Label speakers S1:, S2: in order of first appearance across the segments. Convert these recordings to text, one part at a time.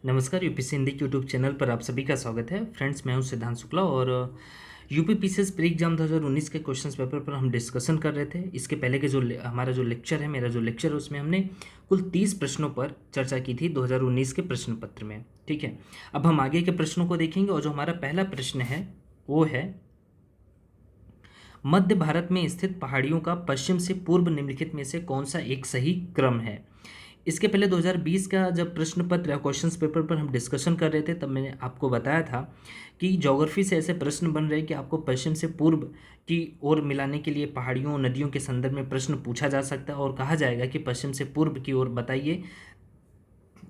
S1: नमस्कार, यूपीएससी हिंदी के YouTube channel पर आप सभी का स्वागत है। फ्रेंड्स, मैं हूं सिद्धांत शुक्ला और यूपी पीसीएस प्री एग्जाम 2019 के क्वेश्चंस पेपर पर हम डिस्कशन कर रहे थे। इसके पहले के जो हमारा जो लेक्चर है, मेरा जो लेक्चर है, उसमें हमने कुल 30 प्रश्नों पर चर्चा की थी 2019 के प्रश्न पत्र में। ठीक है, अब हम आगे के प्रश्नों को देखेंगे और जो हमारा पहला प्रश्न है वो है, मध्य भारत में स्थित पहाड़ियों का पश्चिम से पूर्व निम्नलिखित में से कौन सा एक सही क्रम है। इसके पहले 2020 का जब प्रश्न पत्र या क्वेश्चंस पेपर पर हम डिस्कशन कर रहे थे, तब मैंने आपको बताया था कि ज्योग्राफी से ऐसे प्रश्न बन रहे हैं कि आपको पश्चिम से पूर्व की ओर मिलाने के लिए पहाड़ियों नदियों के संदर्भ में प्रश्न पूछा जा सकता है और कहा जाएगा कि पश्चिम से पूर्व की ओर बताइए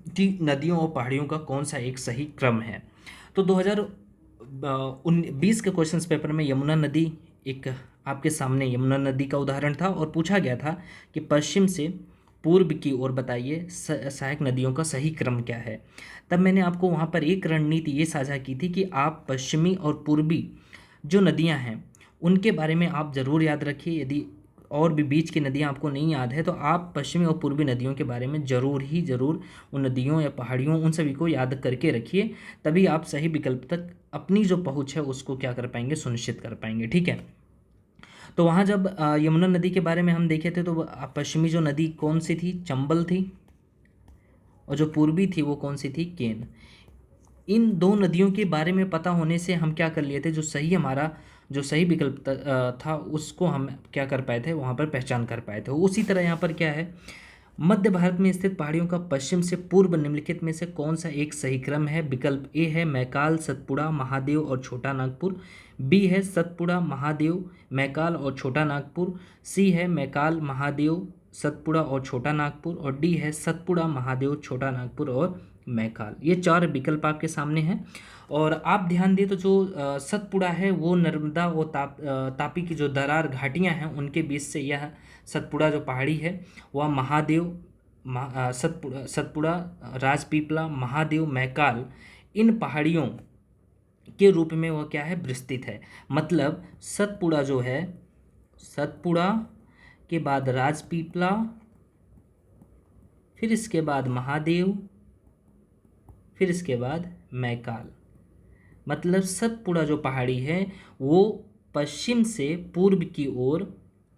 S1: कि नदियों और पहाड़ियों का कौन सा एक सही क्रम है। तो 2020 के क्वेश्चंस पेपर में यमुना नदी एक आपके सामने यमुना नदी का उदाहरण था और पूछा गया था कि पश्चिम से पूर्व की ओर बताइए सहायक नदियों का सही क्रम क्या है। तब मैंने आपको वहाँ पर एक रणनीति ये साझा की थी कि आप पश्चिमी और पूर्वी जो नदियाँ हैं उनके बारे में आप ज़रूर याद रखिए। यदि और भी बीच की नदियाँ आपको नहीं याद है तो आप पश्चिमी और पूर्वी नदियों के बारे में ज़रूर उन नदियों या पहाड़ियों उन सभी को याद करके रखिए, तभी आप सही विकल्प तक अपनी जो पहुँच है उसको क्या कर पाएंगे, सुनिश्चित कर पाएंगे। ठीक है, तो वहाँ जब यमुना नदी के बारे में हम देखे थे तो पश्चिमी जो नदी कौन सी थी, चंबल थी, और जो पूर्वी थी वो कौन सी थी, केन। इन दो नदियों के बारे में पता होने से हम क्या कर लिए थे, जो सही हमारा जो सही विकल्प था उसको हम क्या कर पाए थे, वहाँ पर पहचान कर पाए थे। उसी तरह यहाँ पर क्या है, मध्य भारत में स्थित पहाड़ियों का पश्चिम से पूर्व निम्नलिखित में से कौन सा एक सही क्रम है। विकल्प ए है मैकाल, सतपुड़ा, महादेव और छोटा नागपुर। बी है सतपुड़ा, महादेव, मैकाल और छोटा नागपुर। सी है मैकाल, महादेव, सतपुड़ा और छोटा नागपुर। और डी है सतपुड़ा, महादेव, छोटा नागपुर और मैकाल। ये चार विकल्प आपके सामने हैं और आप ध्यान दें तो जो सतपुड़ा है वो नर्मदा और तापी की जो दरार घाटियां हैं उनके बीच से यह सतपुड़ा जो पहाड़ी है वह महादेव, सतपुड़ा, राजपीपला, महादेव, मैकाल, इन पहाड़ियों के रूप में वह क्या है, विस्तृत है। मतलब सतपुड़ा जो है, सतपुड़ा के बाद राजपीपला, फिर इसके बाद महादेव, फिर इसके बाद मैकाल। मतलब सतपुड़ा जो पहाड़ी है वो पश्चिम से पूर्व की ओर,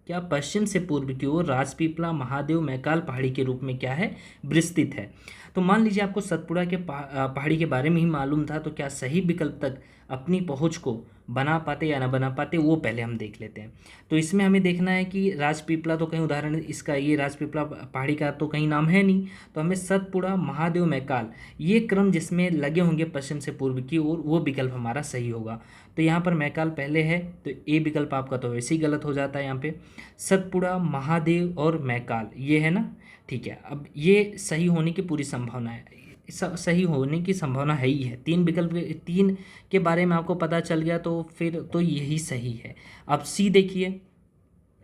S1: क्या पश्चिम से पूर्व की ओर राजपीपला, महादेव, मैकाल पहाड़ी के रूप में क्या है, विस्तृत है। तो मान लीजिए आपको सतपुड़ा के पहाड़ी के बारे में ही मालूम था, तो क्या सही विकल्प तक अपनी पहुंच को बना पाते या ना बना पाते वो पहले हम देख लेते हैं। तो इसमें हमें देखना है कि राजपीपला तो कहीं उदाहरण इसका, ये राजपीपला पहाड़ी का तो कहीं नाम है नहीं, तो हमें सतपुड़ा, महादेव, मैकाल ये क्रम जिसमें लगे होंगे पश्चिम से पूर्व की ओर वो विकल्प हमारा सही होगा। तो यहाँ पर मैकाल पहले है तो ए विकल्प आपका तो वैसे ही गलत हो जाता है। यहाँ पे सतपुड़ा, महादेव और मैकाल ये है ना। ठीक है, अब ये सही होने की पूरी संभावना है, सही होने की संभावना है ही है। तीन विकल्प, तीन के बारे में आपको पता चल गया तो फिर तो यही सही है। अब सी देखिए,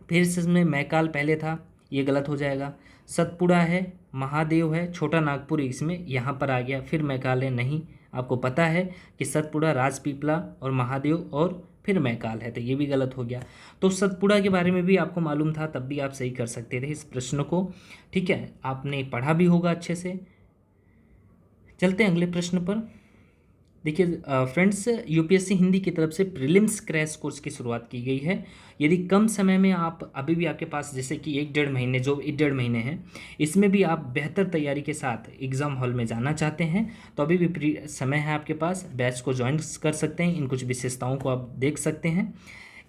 S1: फिर से इसमें मैकाल पहले था, ये गलत हो जाएगा। सतपुड़ा है, महादेव है, छोटा नागपुर इसमें यहाँ पर आ गया, फिर मैकाल है नहीं। आपको पता है कि सतपुड़ा, राजपीपला और महादेव और फिर मैकाल है, तो ये भी गलत हो गया। तो सतपुड़ा के बारे में भी आपको मालूम था, तब भी आप सही कर सकते थे इस प्रश्न को। ठीक है, आपने पढ़ा भी होगा अच्छे से। चलते हैं अगले प्रश्न पर। देखिए फ्रेंड्स, यूपीएससी हिंदी की तरफ से प्रीलिम्स क्रैश कोर्स की शुरुआत की गई है। यदि कम समय में आप अभी भी आपके पास जैसे कि एक डेढ़ महीने हैं, इसमें भी आप बेहतर तैयारी के साथ एग्ज़ाम हॉल में जाना चाहते हैं तो अभी भी समय है आपके पास। बैच को ज्वाइन कर सकते हैं, इन कुछ विशेषताओं को आप देख सकते हैं।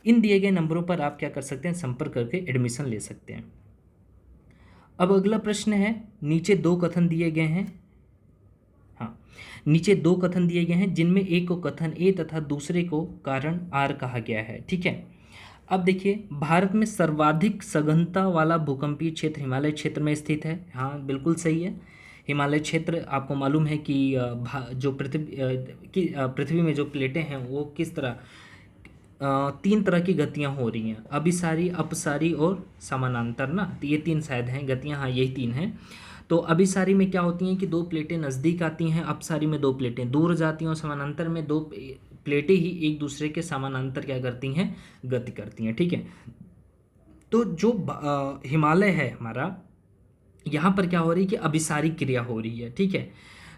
S1: इन दिए गए नंबरों पर आप क्या कर सकते हैं, संपर्क करके एडमिशन ले सकते हैं। अब अगला प्रश्न है, नीचे दो कथन दिए गए हैं। हाँ, नीचे दो कथन दिए गए हैं जिनमें एक को कथन ए तथा दूसरे को कारण आर कहा गया है। ठीक है, अब देखिए, भारत में सर्वाधिक सघनता वाला भूकंपीय क्षेत्र हिमालय क्षेत्र में स्थित है। हाँ, बिल्कुल सही है। हिमालय क्षेत्र आपको मालूम है कि जो पृथ्वी में जो प्लेटें हैं वो किस तरह तीन तरह की गतियां हो रही हैं, अभिसारी, अपसारी और समानांतर ना। तो ये तीन शायद हैं गतियां, हाँ यही तीन हैं। तो अभिसारी में क्या होती हैं कि दो प्लेटें नज़दीक आती हैं, अपसारी में दो प्लेटें दूर जाती हैं और समानांतर में दो प्लेटें ही एक दूसरे के समानांतर क्या करती हैं, गति करती हैं। ठीक है, तो जो हिमालय है हमारा, यहाँ पर क्या हो रही है कि अभिसारी क्रिया हो रही है। ठीक है,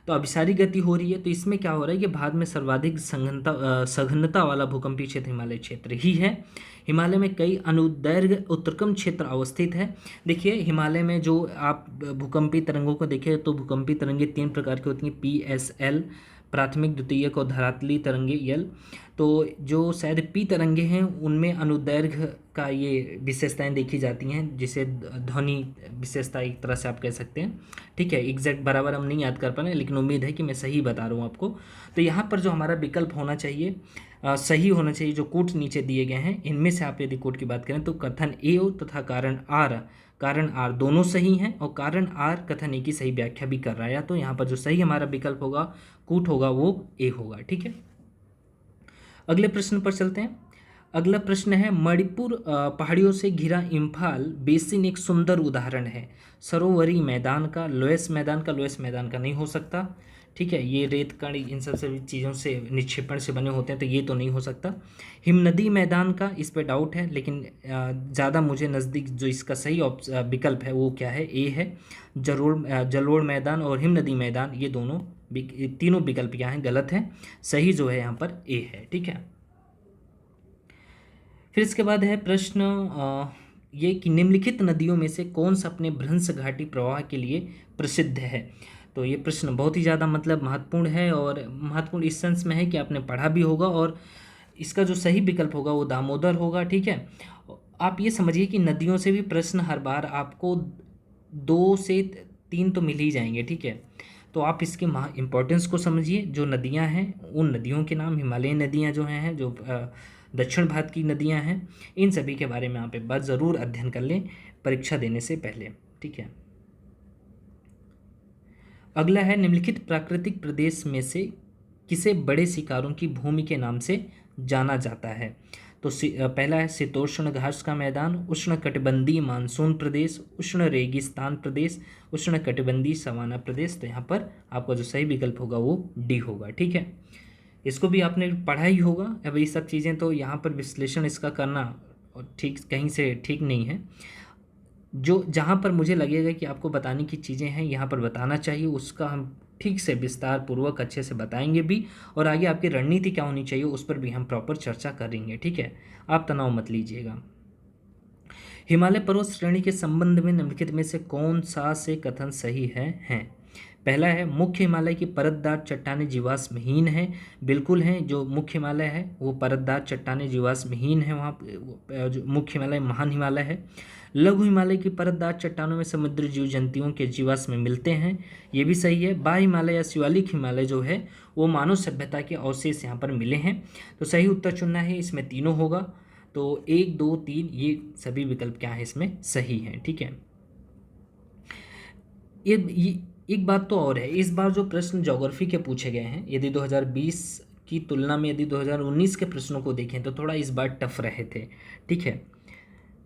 S1: तो अभिसारी गति हो रही है, तो इसमें क्या हो रहा है कि भारत में सर्वाधिक सघनता वाला भूकंपीय क्षेत्र हिमालय क्षेत्र ही है। हिमालय में कई अनुदैर्घ्य उत्तरकम क्षेत्र अवस्थित है। देखिए हिमालय में जो आप भूकंपीय तरंगों को देखें तो भूकंपीय तरंगें 3 प्रकार की होती हैं, PSL प्राथमिक, द्वितीयक और धरातली तरंगे यल। तो जो शायद पी तरंगे हैं उनमें अनुदैर्घ्य का ये विशेषताएं देखी जाती हैं, जिसे ध्वनि विशेषता एक तरह से आप कह सकते हैं। ठीक है, एग्जैक्ट बराबर हम नहीं याद कर पा रहे हैं, लेकिन उम्मीद है कि मैं सही बता रहा हूँ आपको। तो यहाँ पर जो हमारा विकल्प होना चाहिए सही होना चाहिए, जो कोट नीचे दिए गए हैं इनमें से आप यदि कोट की बात करें तो कथन ए तथा कारण आर दोनों सही हैं, और कारण आर कथन ए की सही व्याख्या भी कर रहा है। तो यहाँ पर जो सही हमारा विकल्प होगा कूट होगा वो ए होगा। ठीक है, अगले प्रश्न पर चलते हैं। अगला प्रश्न है, मणिपुर पहाड़ियों से घिरा इम्फाल बेसिन एक सुंदर उदाहरण है। सरोवरी मैदान का, लोएस मैदान का नहीं हो सकता। ठीक है, ये रेत कण इन सब सभी चीज़ों से निक्षेपण से बने होते हैं, तो ये तो नहीं हो सकता। हिमनदी मैदान का इस पे डाउट है, लेकिन ज़्यादा मुझे नज़दीक जो इसका सही विकल्प है वो क्या है, ए है। जलोढ़ मैदान और हिमनदी मैदान ये तीनों विकल्प यहाँ हैं गलत हैं। सही जो है यहाँ पर ए है। ठीक है, फिर इसके बाद है प्रश्न ये कि निम्नलिखित नदियों में से कौन सा अपने भ्रंश घाटी प्रवाह के लिए प्रसिद्ध है। तो ये प्रश्न बहुत ही ज़्यादा मतलब महत्वपूर्ण है, और महत्वपूर्ण इस सेंस में है कि आपने पढ़ा भी होगा, और इसका जो सही विकल्प होगा वो दामोदर होगा। ठीक है, आप ये समझिए कि नदियों से भी प्रश्न हर बार आपको 2 से 3 तो मिल ही जाएंगे। ठीक है, तो आप इसके इम्पोर्टेंस को समझिए। जो नदियां हैं उन नदियों के नाम, हिमालयन नदियां जो हैं, जो दक्षिण भारत की नदियां हैं, इन सभी के बारे में आप एक बार ज़रूर अध्ययन कर लें परीक्षा देने से पहले। ठीक है, अगला है, निम्नलिखित प्राकृतिक प्रदेश में से किसे बड़े शिकारों की भूमि के नाम से जाना जाता है। तो पहला है शीतोष्ण घास का मैदान, उष्ण कटिबंधीय मानसून प्रदेश, उष्ण रेगिस्तान प्रदेश, उष्ण कटिबंधीय सवाना प्रदेश। तो यहाँ पर आपका जो सही विकल्प होगा वो डी होगा। ठीक है, इसको भी आपने पढ़ा ही होगा। अब ये सब चीज़ें तो यहाँ पर विश्लेषण इसका करना ठीक कहीं से ठीक नहीं है। जो जहाँ पर मुझे लगेगा कि आपको बताने की चीज़ें हैं यहाँ पर बताना चाहिए, उसका हम ठीक से विस्तार पूर्वक अच्छे से बताएंगे भी, और आगे आपकी रणनीति क्या होनी चाहिए उस पर भी हम प्रॉपर चर्चा करेंगे। ठीक है, आप तनाव मत लीजिएगा। हिमालय पर्वत श्रेणी के संबंध में निम्नलिखित में से कौन सा से कथन सही हैं। पहला है, मुख्य हिमालय की परतदार चट्टानें जीवाश्महीन हैं। बिल्कुल हैं, जो मुख्य हिमालय है वो परतदार चट्टानें जीवाश्महीन है। वहाँ जो मुख्य हिमालय महान हिमालय है। लघु हिमालय की परतदार चट्टानों में समुद्री जीव जंतुओं के जीवाश्म मिलते हैं, ये भी सही है। बाह्य हिमालय या शिवालिक हिमालय जो है वो मानव सभ्यता के अवशेष यहाँ पर मिले हैं। तो सही उत्तर चुनना है, इसमें तीनों होगा। तो 1, 2, 3 ये सभी विकल्प क्या है इसमें सही हैं। ठीक है, ये एक बात तो और है, इस बार जो प्रश्न ज्योग्राफी के पूछे गए हैं, यदि 2020 की तुलना में यदि 2019 के प्रश्नों को देखें तो थोड़ा इस बार टफ रहे थे। ठीक है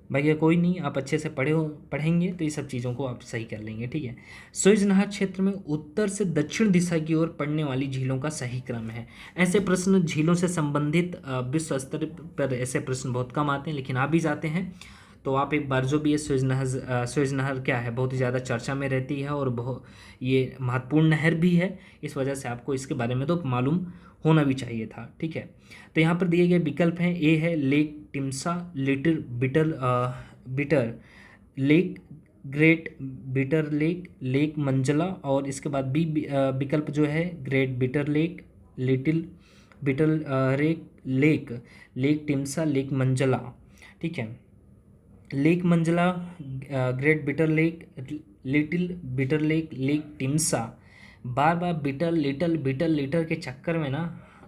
S1: भैया, कोई नहीं, आप अच्छे से पढ़ेंगे तो ये सब चीज़ों को आप सही कर लेंगे। ठीक है, सुएज नहर क्षेत्र में उत्तर से दक्षिण दिशा की ओर पड़ने वाली झीलों का सही क्रम है। ऐसे प्रश्न झीलों से संबंधित विश्व स्तर पर ऐसे प्रश्न बहुत कम आते हैं, लेकिन आ भी जाते हैं। तो आप एक बार जो भी है सुएज नहर क्या है बहुत ही ज़्यादा चर्चा में रहती है, और ये महत्वपूर्ण नहर भी है, इस वजह से आपको इसके बारे में तो मालूम होना भी चाहिए था। ठीक है, तो यहाँ पर दिए गए विकल्प हैं, ए है lake Timsah, little bitter lake, great bitter lake, lake Manzala, और इसके बाद बी विकल्प जो है great bitter lake, little bitter lake, lake Timsah, lake Manzala. ठीक है, lake Manzala, great bitter lake, little bitter lake, lake Timsah. बार बार बिटर लिटर के चक्कर में ना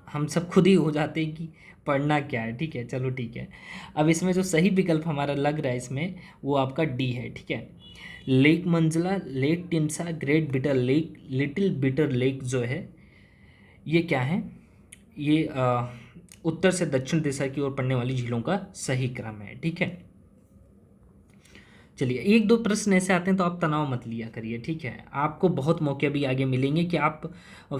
S1: हम सब खुद ही हो जाते हैं कि पढ़ना क्या है। ठीक है, चलो ठीक है। अब इसमें जो सही विकल्प हमारा लग रहा है इसमें वो आपका डी है। ठीक है, lake Manzala, lake Timsah, great bitter lake, little bitter lake जो है ये क्या है, ये उत्तर से दक्षिण दिशा की ओर पड़ने वाली झीलों का सही क्रम है। ठीक है, चलिए 1-2 प्रश्न ऐसे आते हैं तो आप तनाव मत लिया करिए। ठीक है, आपको बहुत मौके भी आगे मिलेंगे कि आप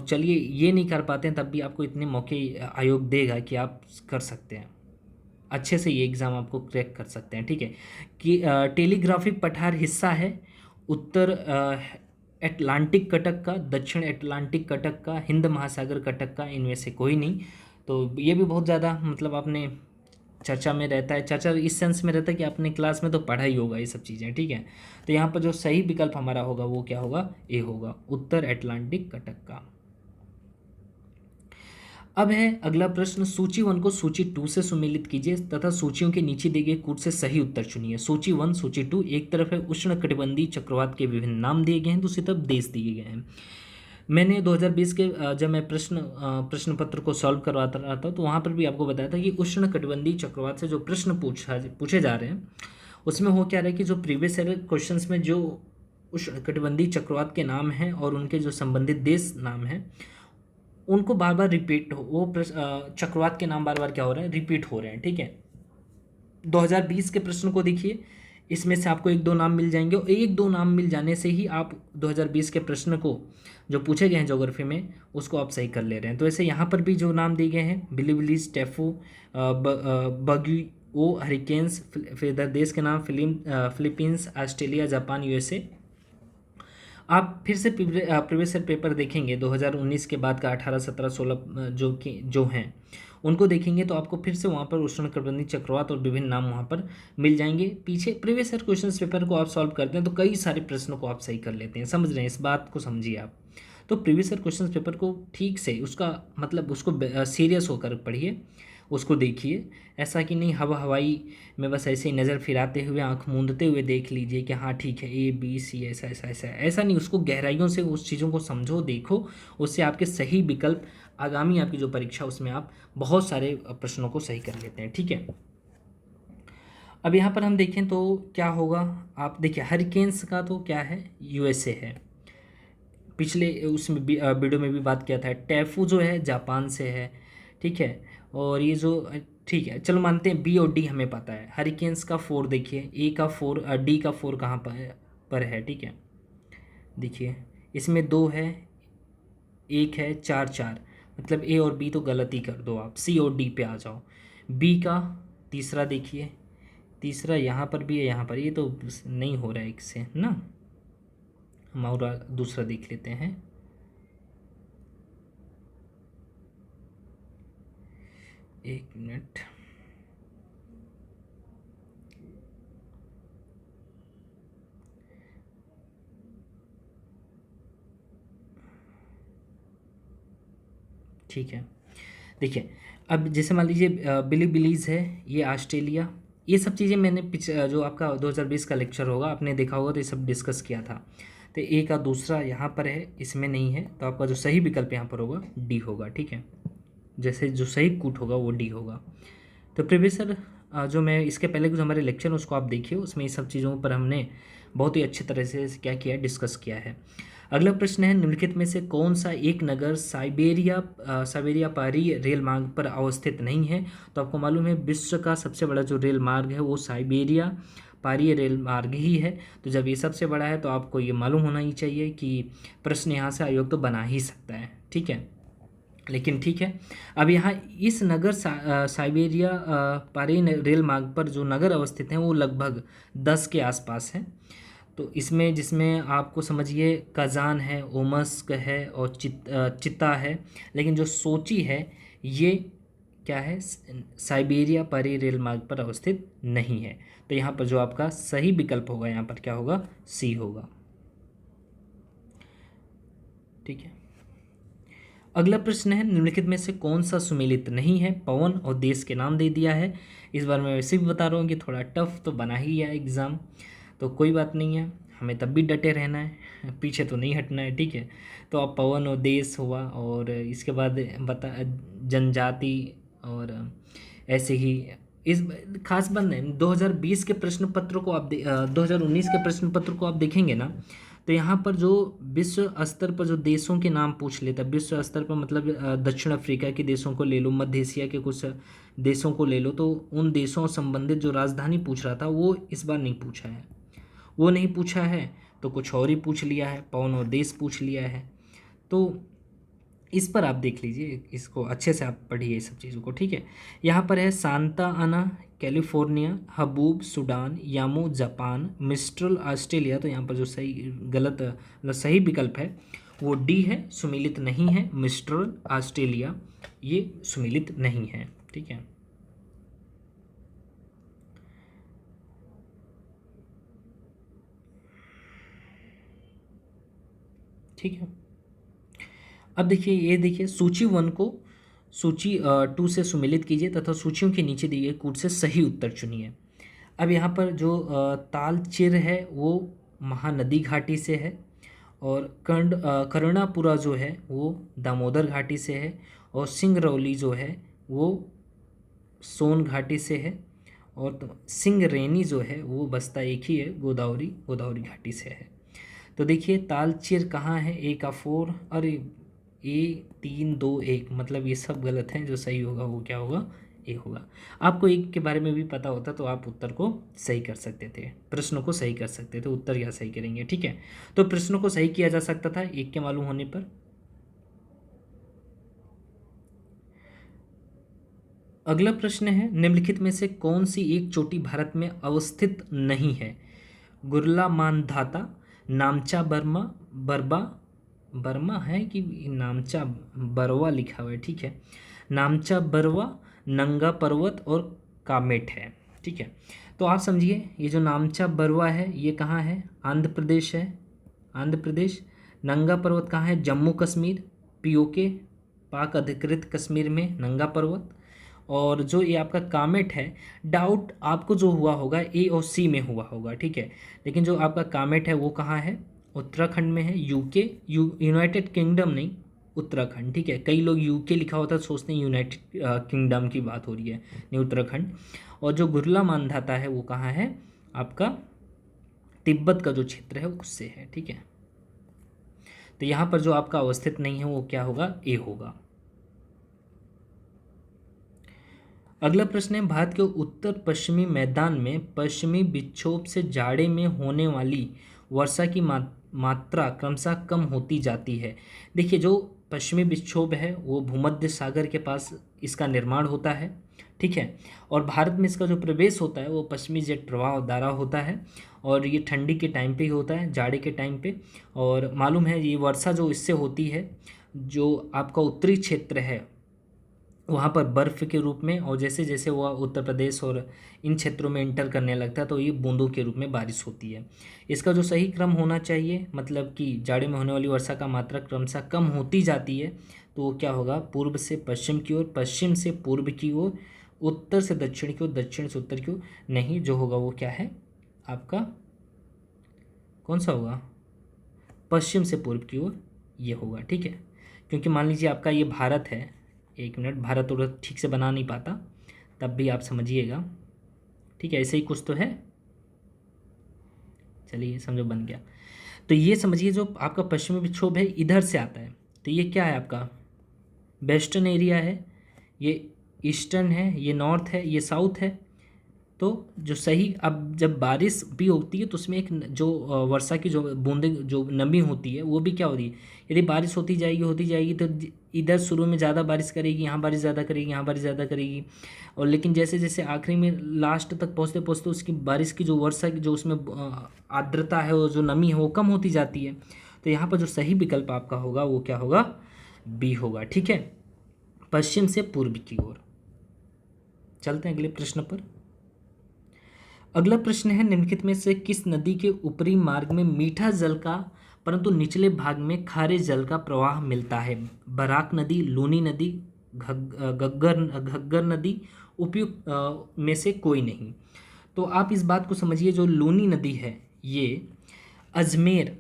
S1: चलिए ये नहीं कर पाते हैं तब भी आपको इतने मौके आयोग देगा कि आप कर सकते हैं, अच्छे से ये एग्ज़ाम आपको क्रैक कर सकते हैं। ठीक है, कि टेलीग्राफिक पठार हिस्सा है उत्तर अटलांटिक कटक का, दक्षिण अटलांटिक कटक का, हिंद महासागर कटक का, इनमें से कोई नहीं। तो ये भी बहुत ज़्यादा मतलब आपने चर्चा में रहता है, चर्चा इस सेंस में रहता है कि आपने क्लास में तो पढ़ा ही होगा ये सब चीज़ें, ठीक है। तो यहाँ पर जो सही विकल्प हमारा होगा वो क्या होगा, ए होगा, उत्तर अटलांटिक कटक का। अब है अगला प्रश्न, सूची 1 को सूची 2 से सुमेलित कीजिए तथा सूचियों के नीचे दिए गए कूट से सही उत्तर चुनिए। सूची 1 सूची 2, एक तरफ है उष्णकटिबंधीय चक्रवात के विभिन्न नाम दिए गए हैं, दूसरी तरफ देश दिए गए हैं। मैंने 2020 के जब मैं प्रश्न पत्र को सॉल्व करवाता रहा था तो वहाँ पर भी आपको बताया था कि उष्णकटिबंधीय चक्रवात से जो प्रश्न पूछे जा रहे हैं उसमें हो क्या रहा है कि जो प्रीवियस ईयर क्वेश्चंस में जो उष्णकटिबंधीय चक्रवात के नाम हैं और उनके जो संबंधित देश नाम हैं उनको बार बार रिपीट चक्रवात के नाम बार बार क्या हो रहे हैं, रिपीट हो रहे हैं, ठीक है। 2020 के प्रश्न को देखिए, इसमें से आपको एक दो नाम मिल जाएंगे और एक दो नाम मिल जाने से ही आप 2020 के प्रश्न को जो पूछे गए हैं ज्योग्राफी में उसको आप सही कर ले रहे हैं। तो ऐसे यहाँ पर भी जो नाम दिए गए हैं, बिलीबिलीज, टेफू, बग्यूओ, हरिकेन्स, फिर इधर देश के नाम फिलीपींस, ऑस्ट्रेलिया, जापान, यूएसए। आप फिर से प्रीवियस ईयर पेपर देखेंगे 2019 के बाद का 18, 17, 16 जो हैं उनको देखेंगे तो आपको फिर से वहाँ पर उष्णकटिबंधीय चक्रवात और विभिन्न नाम वहाँ पर मिल जाएंगे। पीछे प्रीवियस ईयर क्वेश्चन पेपर को आप सॉल्व करते हैं तो कई सारे प्रश्नों को आप सही कर लेते हैं। समझ रहे हैं, इस बात को समझिए आप। तो प्रीवियस ईयर क्वेश्चन पेपर को ठीक से उसका मतलब उसको सीरियस होकर पढ़िए, उसको देखिए। ऐसा कि नहीं हवा हवाई में बस ऐसे ही नज़र फिराते हुए आंख मूंदते हुए देख लीजिए कि हाँ ठीक है ABC, ऐसा ऐसा ऐसा ऐसा नहीं। उसको गहराइयों से उस चीज़ों को समझो, देखो, उससे आपके सही विकल्प आगामी आपकी जो परीक्षा उसमें आप बहुत सारे प्रश्नों को सही कर लेते हैं, ठीक है। अब यहाँ पर हम देखें तो क्या होगा, आप देखिए हरिकेन्स का तो क्या है, USA है, पिछले उसमें वीडियो में भी बात किया था। टैफू जो है जापान से है, ठीक है। और ये जो ठीक है चलो मानते हैं B और D हमें पता है। हरिकेन्स का 4 देखिए, A का 4, D का 4 कहाँ पर है, ठीक है। देखिए इसमें 2 है, 1 है, 4 4, मतलब A और B तो गलत ही कर दो आप, C और D पे आ जाओ। B का तीसरा देखिए, तीसरा यहाँ पर भी है, यहाँ पर ये तो नहीं हो रहा है एक से ना, हम और दूसरा देख लेते हैं। एक मिनट, ठीक है। देखिए अब जैसे मान लीजिए बिलीबिलीज है, ये ऑस्ट्रेलिया, ये सब चीज़ें मैंने जो आपका 2020 का लेक्चर होगा आपने देखा होगा तो ये सब डिस्कस किया था। तो ए का दूसरा यहाँ पर है, इसमें नहीं है, तो आपका जो सही विकल्प यहाँ पर होगा डी होगा, ठीक है। जैसे जो सही कूट होगा वो डी होगा। तो प्रीवियस सर जो मैं इसके पहले जो हमारे लेक्चर उसको आप देखिए, उसमें ये सब चीज़ों पर हमने बहुत ही अच्छी तरह से क्या किया है, डिस्कस किया है। अगला प्रश्न है, निम्नलिखित में से कौन सा एक नगर साइबेरिया पारी रेल मार्ग पर अवस्थित नहीं है। तो आपको मालूम है विश्व का सबसे बड़ा जो रेल मार्ग है वो साइबेरिया पारी रेल मार्ग ही है। तो जब ये सबसे बड़ा है तो आपको ये मालूम होना ही चाहिए कि प्रश्न यहाँ से आयोग तो बना ही सकता है, ठीक है। लेकिन ठीक है, अब यहाँ इस नगर साइबेरिया पारी रेल मार्ग पर जो नगर अवस्थित हैं वो लगभग 10 के आसपास हैं। तो इसमें जिसमें आपको समझिए कज़ान है, ओमस्क है और चित्ता है, लेकिन जो सोची है ये क्या है, साइबेरिया पारी रेल मार्ग पर अवस्थित नहीं है। तो यहाँ पर जो आपका सही विकल्प होगा यहाँ पर क्या होगा, सी होगा, ठीक है। अगला प्रश्न है, निम्नलिखित में से कौन सा सुमेलित नहीं है। पवन और देश के नाम दे दिया है। इस बार मैं वैसे भी बता रहा हूँ कि थोड़ा टफ तो बना ही है एग्ज़ाम, तो कोई बात नहीं है, हमें तब भी डटे रहना है, पीछे तो नहीं हटना है, ठीक है। तो अब पवन और देश हुआ और इसके बाद जनजाति और ऐसे ही इस खास बात नहीं, 2020 के प्रश्न पत्र को आप 2019 के प्रश्न पत्र को आप देखेंगे ना तो यहाँ पर जो विश्व स्तर पर जो देशों के नाम पूछ लेता है, विश्व स्तर पर मतलब दक्षिण अफ्रीका के देशों को ले लो, मध्य एशिया के कुछ देशों को ले लो, तो उन देशों संबंधित जो राजधानी पूछ रहा था वो इस बार नहीं पूछा है, वो नहीं पूछा है तो कुछ और ही पूछ लिया है, पवन और देश पूछ लिया है। तो इस पर आप देख लीजिए, इसको अच्छे से आप पढ़िए सब चीज़ों को, ठीक है। यहाँ पर है Santa Ana California, haboob Sudan, yamo Japan, mistral Australia. तो यहाँ पर जो सही गलत मतलब सही विकल्प है वो डी है, सुमेलित नहीं है। मिस्ट्रल ऑस्ट्रेलिया ये सुमेलित नहीं है, ठीक है। ठीक है, अब देखिए, ये देखिए सूची 1 को सूची 2 से सुमेलित कीजिए तथा सूचियों के नीचे दिए गए कूट से सही उत्तर चुनिए। अब यहाँ पर जो ताल चिर है वो महानदी घाटी से है, और कर्णापुरा जो है वो दामोदर घाटी से है, और सिंगरौली जो है वो सोन घाटी से है, और सिंगरेनी जो है वो बस्ता एक ही है, गोदावरी घाटी से है। तो देखिए तालचेर कहाँ है, ए का 4, अरे ए 3 2 1, मतलब ये सब गलत हैं। जो सही होगा वो क्या होगा, ए होगा। आपको एक के बारे में भी पता होता तो आप उत्तर को सही कर सकते थे, प्रश्नों को सही कर सकते थे, उत्तर क्या सही करेंगे, ठीक है। तो प्रश्नों को सही किया जा सकता था एक के मालूम होने पर। अगला प्रश्न है, निम्नलिखित में से कौन सी एक चोटी भारत में अवस्थित नहीं है। गुरला मानधाता, नामचा बरबा, बर्मा है कि नामचा बरवा लिखा हुआ है, ठीक है। नामचा बरवा, नंगा पर्वत और कामेट है, ठीक है। तो आप समझिए ये जो नामचा बरवा है ये कहाँ है, आंध्र प्रदेश है, आंध्र प्रदेश। नंगा पर्वत कहाँ है, जम्मू कश्मीर, पीओके पाक अधिकृत कश्मीर में नंगा पर्वत। और जो ये आपका कामेट है, डाउट आपको जो हुआ होगा ए और सी में हुआ होगा, ठीक है। लेकिन जो आपका कामेट है वो कहाँ है, उत्तराखंड में है, यूके, यूनाइटेड किंगडम नहीं, उत्तराखंड, ठीक है। कई लोग यूके लिखा होता है सोचते हैं यूनाइटेड किंगडम की बात हो रही है, नहीं, उत्तराखंड। और जो गुरला मानधाता है वो कहाँ है, आपका तिब्बत का जो क्षेत्र है उससे है, ठीक है। तो यहाँ पर जो आपका अवस्थित नहीं है वो क्या होगा, ए होगा। अगला प्रश्न है, भारत के उत्तर पश्चिमी मैदान में पश्चिमी विक्षोभ से जाड़े में होने वाली वर्षा की मात्रा क्रमशः कम होती जाती है। देखिए जो पश्चिमी विक्षोभ है वो भूमध्य सागर के पास इसका निर्माण होता है, ठीक है। और भारत में इसका जो प्रवेश होता है वो पश्चिमी जेट प्रवाह द्वारा होता है, और ये ठंडी के टाइम पे ही होता है, जाड़े के टाइम पे। और मालूम है ये वर्षा जो इससे होती है, जो आपका उत्तरी क्षेत्र है वहाँ पर बर्फ़ के रूप में, और जैसे जैसे वह उत्तर प्रदेश और इन क्षेत्रों में इंटर करने लगता है तो ये बूंदों के रूप में बारिश होती है। इसका जो सही क्रम होना चाहिए, मतलब कि जाड़े में होने वाली वर्षा का मात्रा क्रमशः कम होती जाती है, तो वो क्या होगा, पूर्व से पश्चिम की ओर, पश्चिम से पूर्व की ओर, उत्तर से दक्षिण की ओर, दक्षिण से उत्तर की ओर नहीं। जो होगा वो क्या है आपका, कौन सा होगा, पश्चिम से पूर्व की ओर ये होगा, ठीक है। क्योंकि मान लीजिए आपका ये भारत है, एक मिनट, भारत थोड़ा ठीक से बना नहीं पाता, तब भी आप समझिएगा, ठीक है। ऐसे ही कुछ तो है, चलिए समझो बन गया। तो ये समझिए जो आपका पश्चिमी विक्षोभ है इधर से आता है, तो ये क्या है आपका वेस्टर्न एरिया है, ये ईस्टर्न है, ये नॉर्थ है, ये साउथ है। तो जो सही, अब जब बारिश भी होती है तो उसमें एक जो वर्षा की जो बूंदें, जो नमी होती है वो भी क्या होती है, यदि बारिश होती जाएगी तो इधर शुरू में ज़्यादा बारिश करेगी, यहाँ बारिश ज़्यादा करेगी, यहाँ बारिश ज़्यादा करेगी, और लेकिन जैसे जैसे आखिरी में लास्ट तक पहुँचते पहुँचते उसकी बारिश की जो वर्षा की जो उसमें आर्द्रता है और जो नमी है वो कम होती जाती है। तो यहाँ पर जो सही विकल्प आपका होगा वो क्या होगा, बी होगा, ठीक है, पश्चिम से पूर्व की ओर। चलते हैं अगले प्रश्न पर। अगला प्रश्न है, निम्नलिखित में से किस नदी के ऊपरी मार्ग में मीठा जल का परंतु निचले भाग में खारे जल का प्रवाह मिलता है। बराक नदी, लूनी नदी, घग्गर नदी, उपयुक्त में से कोई नहीं। तो आप इस बात को समझिए, जो लूनी नदी है ये अजमेर,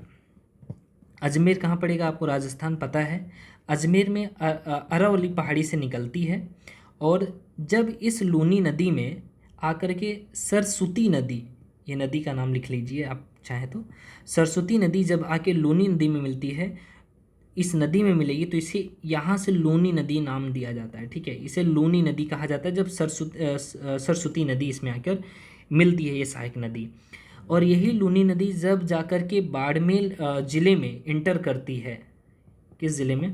S1: अजमेर कहाँ पड़ेगा आपको, राजस्थान पता है। अजमेर में अरावली पहाड़ी से निकलती है, और जब इस लूनी नदी में आकर के सरस्वती नदी, ये नदी का नाम लिख लीजिए आप चाहें तो, सरस्वती नदी जब आके लूनी नदी में मिलती है, इस नदी में मिलेगी तो इसे यहाँ से लूनी नदी नाम दिया जाता है, ठीक है। इसे लूनी नदी कहा जाता है जब सरस्वती नदी इसमें आकर मिलती है, ये सहायक नदी। और यही लूनी नदी जब जाकर के बाड़मेर ज़िले में इंटर करती है, किस ज़िले में,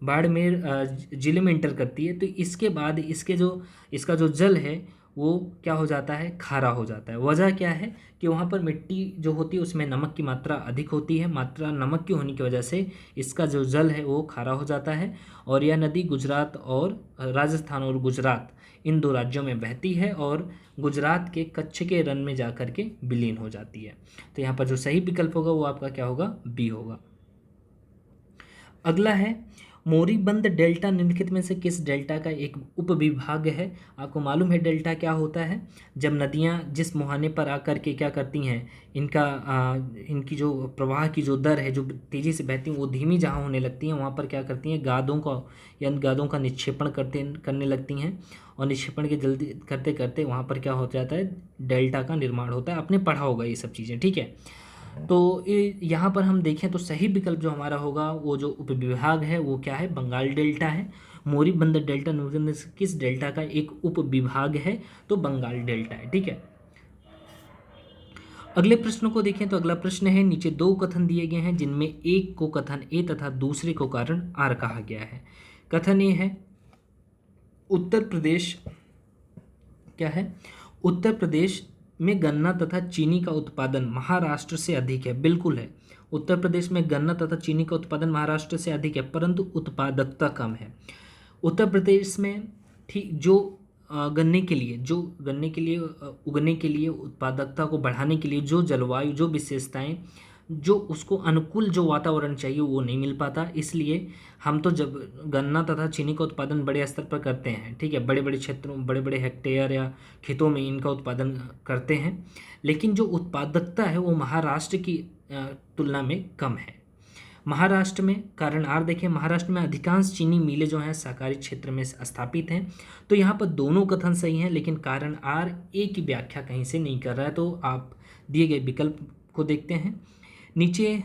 S1: बाड़मेर जिले में इंटर करती है, तो इसके बाद इसका जो जल है वो क्या हो जाता है, खारा हो जाता है। वजह क्या है कि वहाँ पर मिट्टी जो होती है उसमें नमक की मात्रा अधिक होती है। मात्रा नमक की होने की वजह से इसका जो जल है वो खारा हो जाता है, और यह नदी गुजरात और राजस्थान और गुजरात इन दो राज्यों में बहती है और गुजरात के कच्छ के रन में जाकर के विलीन हो जाती है। तो यहाँ पर जो सही विकल्प होगा वो आपका क्या होगा, बी होगा। अगला है मोरीबंद डेल्टा निम्नलिखित में से किस डेल्टा का एक उपविभाग है। आपको मालूम है डेल्टा क्या होता है, जब नदियाँ जिस मुहाने पर आकर के क्या करती हैं, इनकी जो प्रवाह की जो दर है, जो तेज़ी से बहती हैं, वो धीमी जहाँ होने लगती हैं, वहाँ पर क्या करती हैं, गादों का निक्षेपण करने लगती हैं, और निक्षेपण के जल्दी करते करते वहाँ पर क्या हो जाता है, डेल्टा का निर्माण होता है। आपने पढ़ा होगा ये सब चीज़ें, ठीक है। तो यहाँ पर हम देखें तो सही विकल्प जो हमारा होगा, वो जो उपविभाग है वो क्या है, बंगाल डेल्टा है। मोरीबंद डेल्टा निम्नलिखित में से किस डेल्टा का एक उपविभाग है, तो बंगाल डेल्टा है, ठीक है। अगले प्रश्न को देखें तो अगला प्रश्न है, नीचे दो कथन दिए गए हैं जिनमें एक को कथन ए तथा दूसरे को कारण आर कहा गया है। कथन ए है, उत्तर प्रदेश क्या है, उत्तर प्रदेश में गन्ना तथा चीनी का उत्पादन महाराष्ट्र से अधिक है। बिल्कुल है, उत्तर प्रदेश में गन्ना तथा चीनी का उत्पादन महाराष्ट्र से अधिक है, परंतु उत्पादकता कम है। उत्तर प्रदेश में ठीक जो गन्ने के लिए उगने के लिए, उत्पादकता को बढ़ाने के लिए जो जलवायु, जो विशेषताएं, जो उसको अनुकूल जो वातावरण चाहिए वो नहीं मिल पाता। इसलिए हम तो जब गन्ना तथा चीनी का उत्पादन बड़े स्तर पर करते हैं, ठीक है, बड़े बड़े क्षेत्रों, बड़े बड़े हेक्टेयर या खेतों में इनका उत्पादन करते हैं, लेकिन जो उत्पादकता है वो महाराष्ट्र की तुलना में कम है। महाराष्ट्र में कारण आर देखें, महाराष्ट्र में अधिकांश चीनी मिलें जो हैं सहकारी क्षेत्र में स्थापित हैं। तो यहाँ पर दोनों कथन सही हैं, लेकिन कारण आर ए की व्याख्या कहीं से नहीं कर रहा है। तो आप दिए गए विकल्प को देखते हैं, नीचे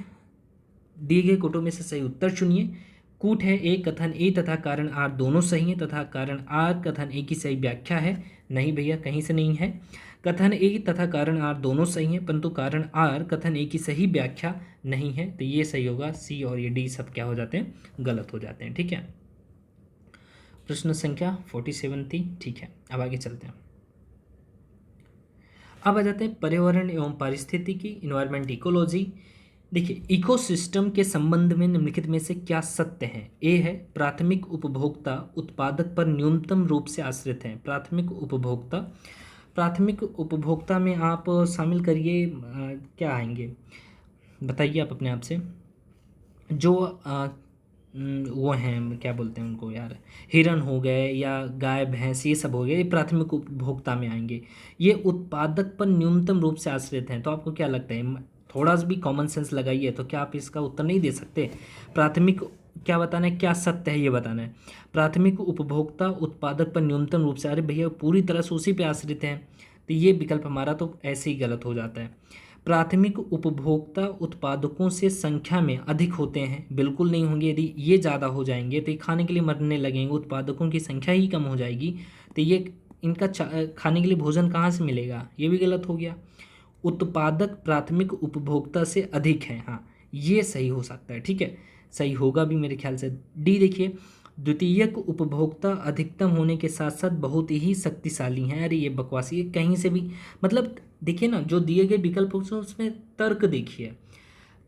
S1: दिए गए कोटों में से सही उत्तर चुनिए। कूट है ए, कथन ए तथा कारण आर दोनों सही हैं तथा कारण आर कथन ए की सही व्याख्या है। नहीं भैया, कहीं से नहीं है। कथन ए तथा कारण आर दोनों सही हैं, परंतु कारण आर कथन ए की सही व्याख्या नहीं है। तो ये सही होगा, सी और ये डी सब क्या हो जाते हैं, गलत हो जाते हैं, ठीक है। प्रश्न संख्या 47 थी, ठीक है। अब आगे चलते हैं। अब आ जाते हैं पर्यावरण एवं पारिस्थितिकी, इन्वायरमेंट इकोलॉजी। देखिए, इकोसिस्टम के संबंध में निम्नलिखित में से क्या सत्य है। ए है, प्राथमिक उपभोक्ता उत्पादक पर न्यूनतम रूप से आश्रित हैं। प्राथमिक उपभोक्ता में आप शामिल करिए क्या आएंगे, बताइए आप अपने आप से। जो वो हैं, क्या बोलते हैं उनको यार, हिरन हो गए या गाय भैंस, ये सब हो गए, ये प्राथमिक उपभोक्ता में आएंगे। ये उत्पादक पर न्यूनतम रूप से आश्रित हैं। तो आपको क्या लगता है, थोड़ा सा भी कॉमन सेंस लगाइए, तो क्या आप इसका उत्तर नहीं दे सकते। प्राथमिक क्या बताना है, क्या सत्य है ये बताना है। प्राथमिक उपभोक्ता उत्पादक पर न्यूनतम रूप से, अरे भैया पूरी तरह से उसी पे आश्रित हैं, तो ये विकल्प हमारा तो ऐसे ही गलत हो जाता है। प्राथमिक उपभोक्ता उत्पादकों से संख्या में अधिक होते हैं, बिल्कुल नहीं होंगे। यदि ये ज़्यादा हो जाएंगे तो ये खाने के लिए मरने लगेंगे, उत्पादकों की संख्या ही कम हो जाएगी, तो ये इनका खाने के लिए भोजन कहाँ से मिलेगा, ये भी गलत हो गया। उत्पादक प्राथमिक उपभोक्ता से अधिक है, हाँ ये सही हो सकता है, ठीक है, सही होगा भी मेरे ख्याल से। डी देखिए, द्वितीयक उपभोक्ता अधिकतम होने के साथ साथ बहुत ही शक्तिशाली हैं। अरे ये बकवासी है, कहीं से भी मतलब देखिए ना, जो दिए गए विकल्प उसमें तर्क देखिए,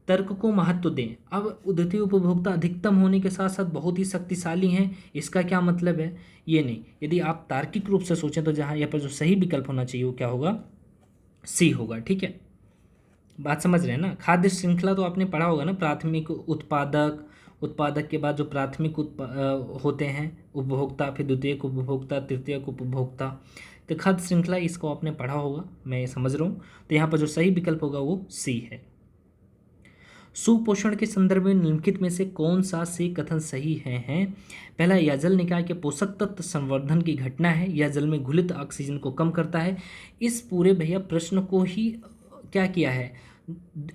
S1: तर्क को महत्व दें। अब द्वितीय उपभोक्ता अधिकतम होने के साथ साथ बहुत ही शक्तिशाली हैं, इसका क्या मतलब है, ये नहीं। यदि आप तार्किक रूप से सोचें तो जहाँ यहाँ पर जो सही विकल्प होना चाहिए वो क्या होगा, सी होगा, ठीक है। बात समझ रहे हैं ना। खाद्य श्रृंखला तो आपने पढ़ा होगा ना, प्राथमिक उत्पादक के बाद जो प्राथमिक होते हैं उपभोक्ता, फिर द्वितीयक उपभोक्ता, तृतीयक उपभोक्ता, तो खाद्य श्रृंखला इसको आपने पढ़ा होगा, मैं समझ रहा हूँ। तो यहाँ पर जो सही विकल्प होगा वो सी है। सुपोषण के संदर्भ में निम्नलिखित में से कौन सा से कथन सही है। पहला, यह जल निकाय के पोषक तत्व संवर्धन की घटना है, यह जल में घुलित ऑक्सीजन को कम करता है। इस पूरे भैया प्रश्न को ही क्या किया है,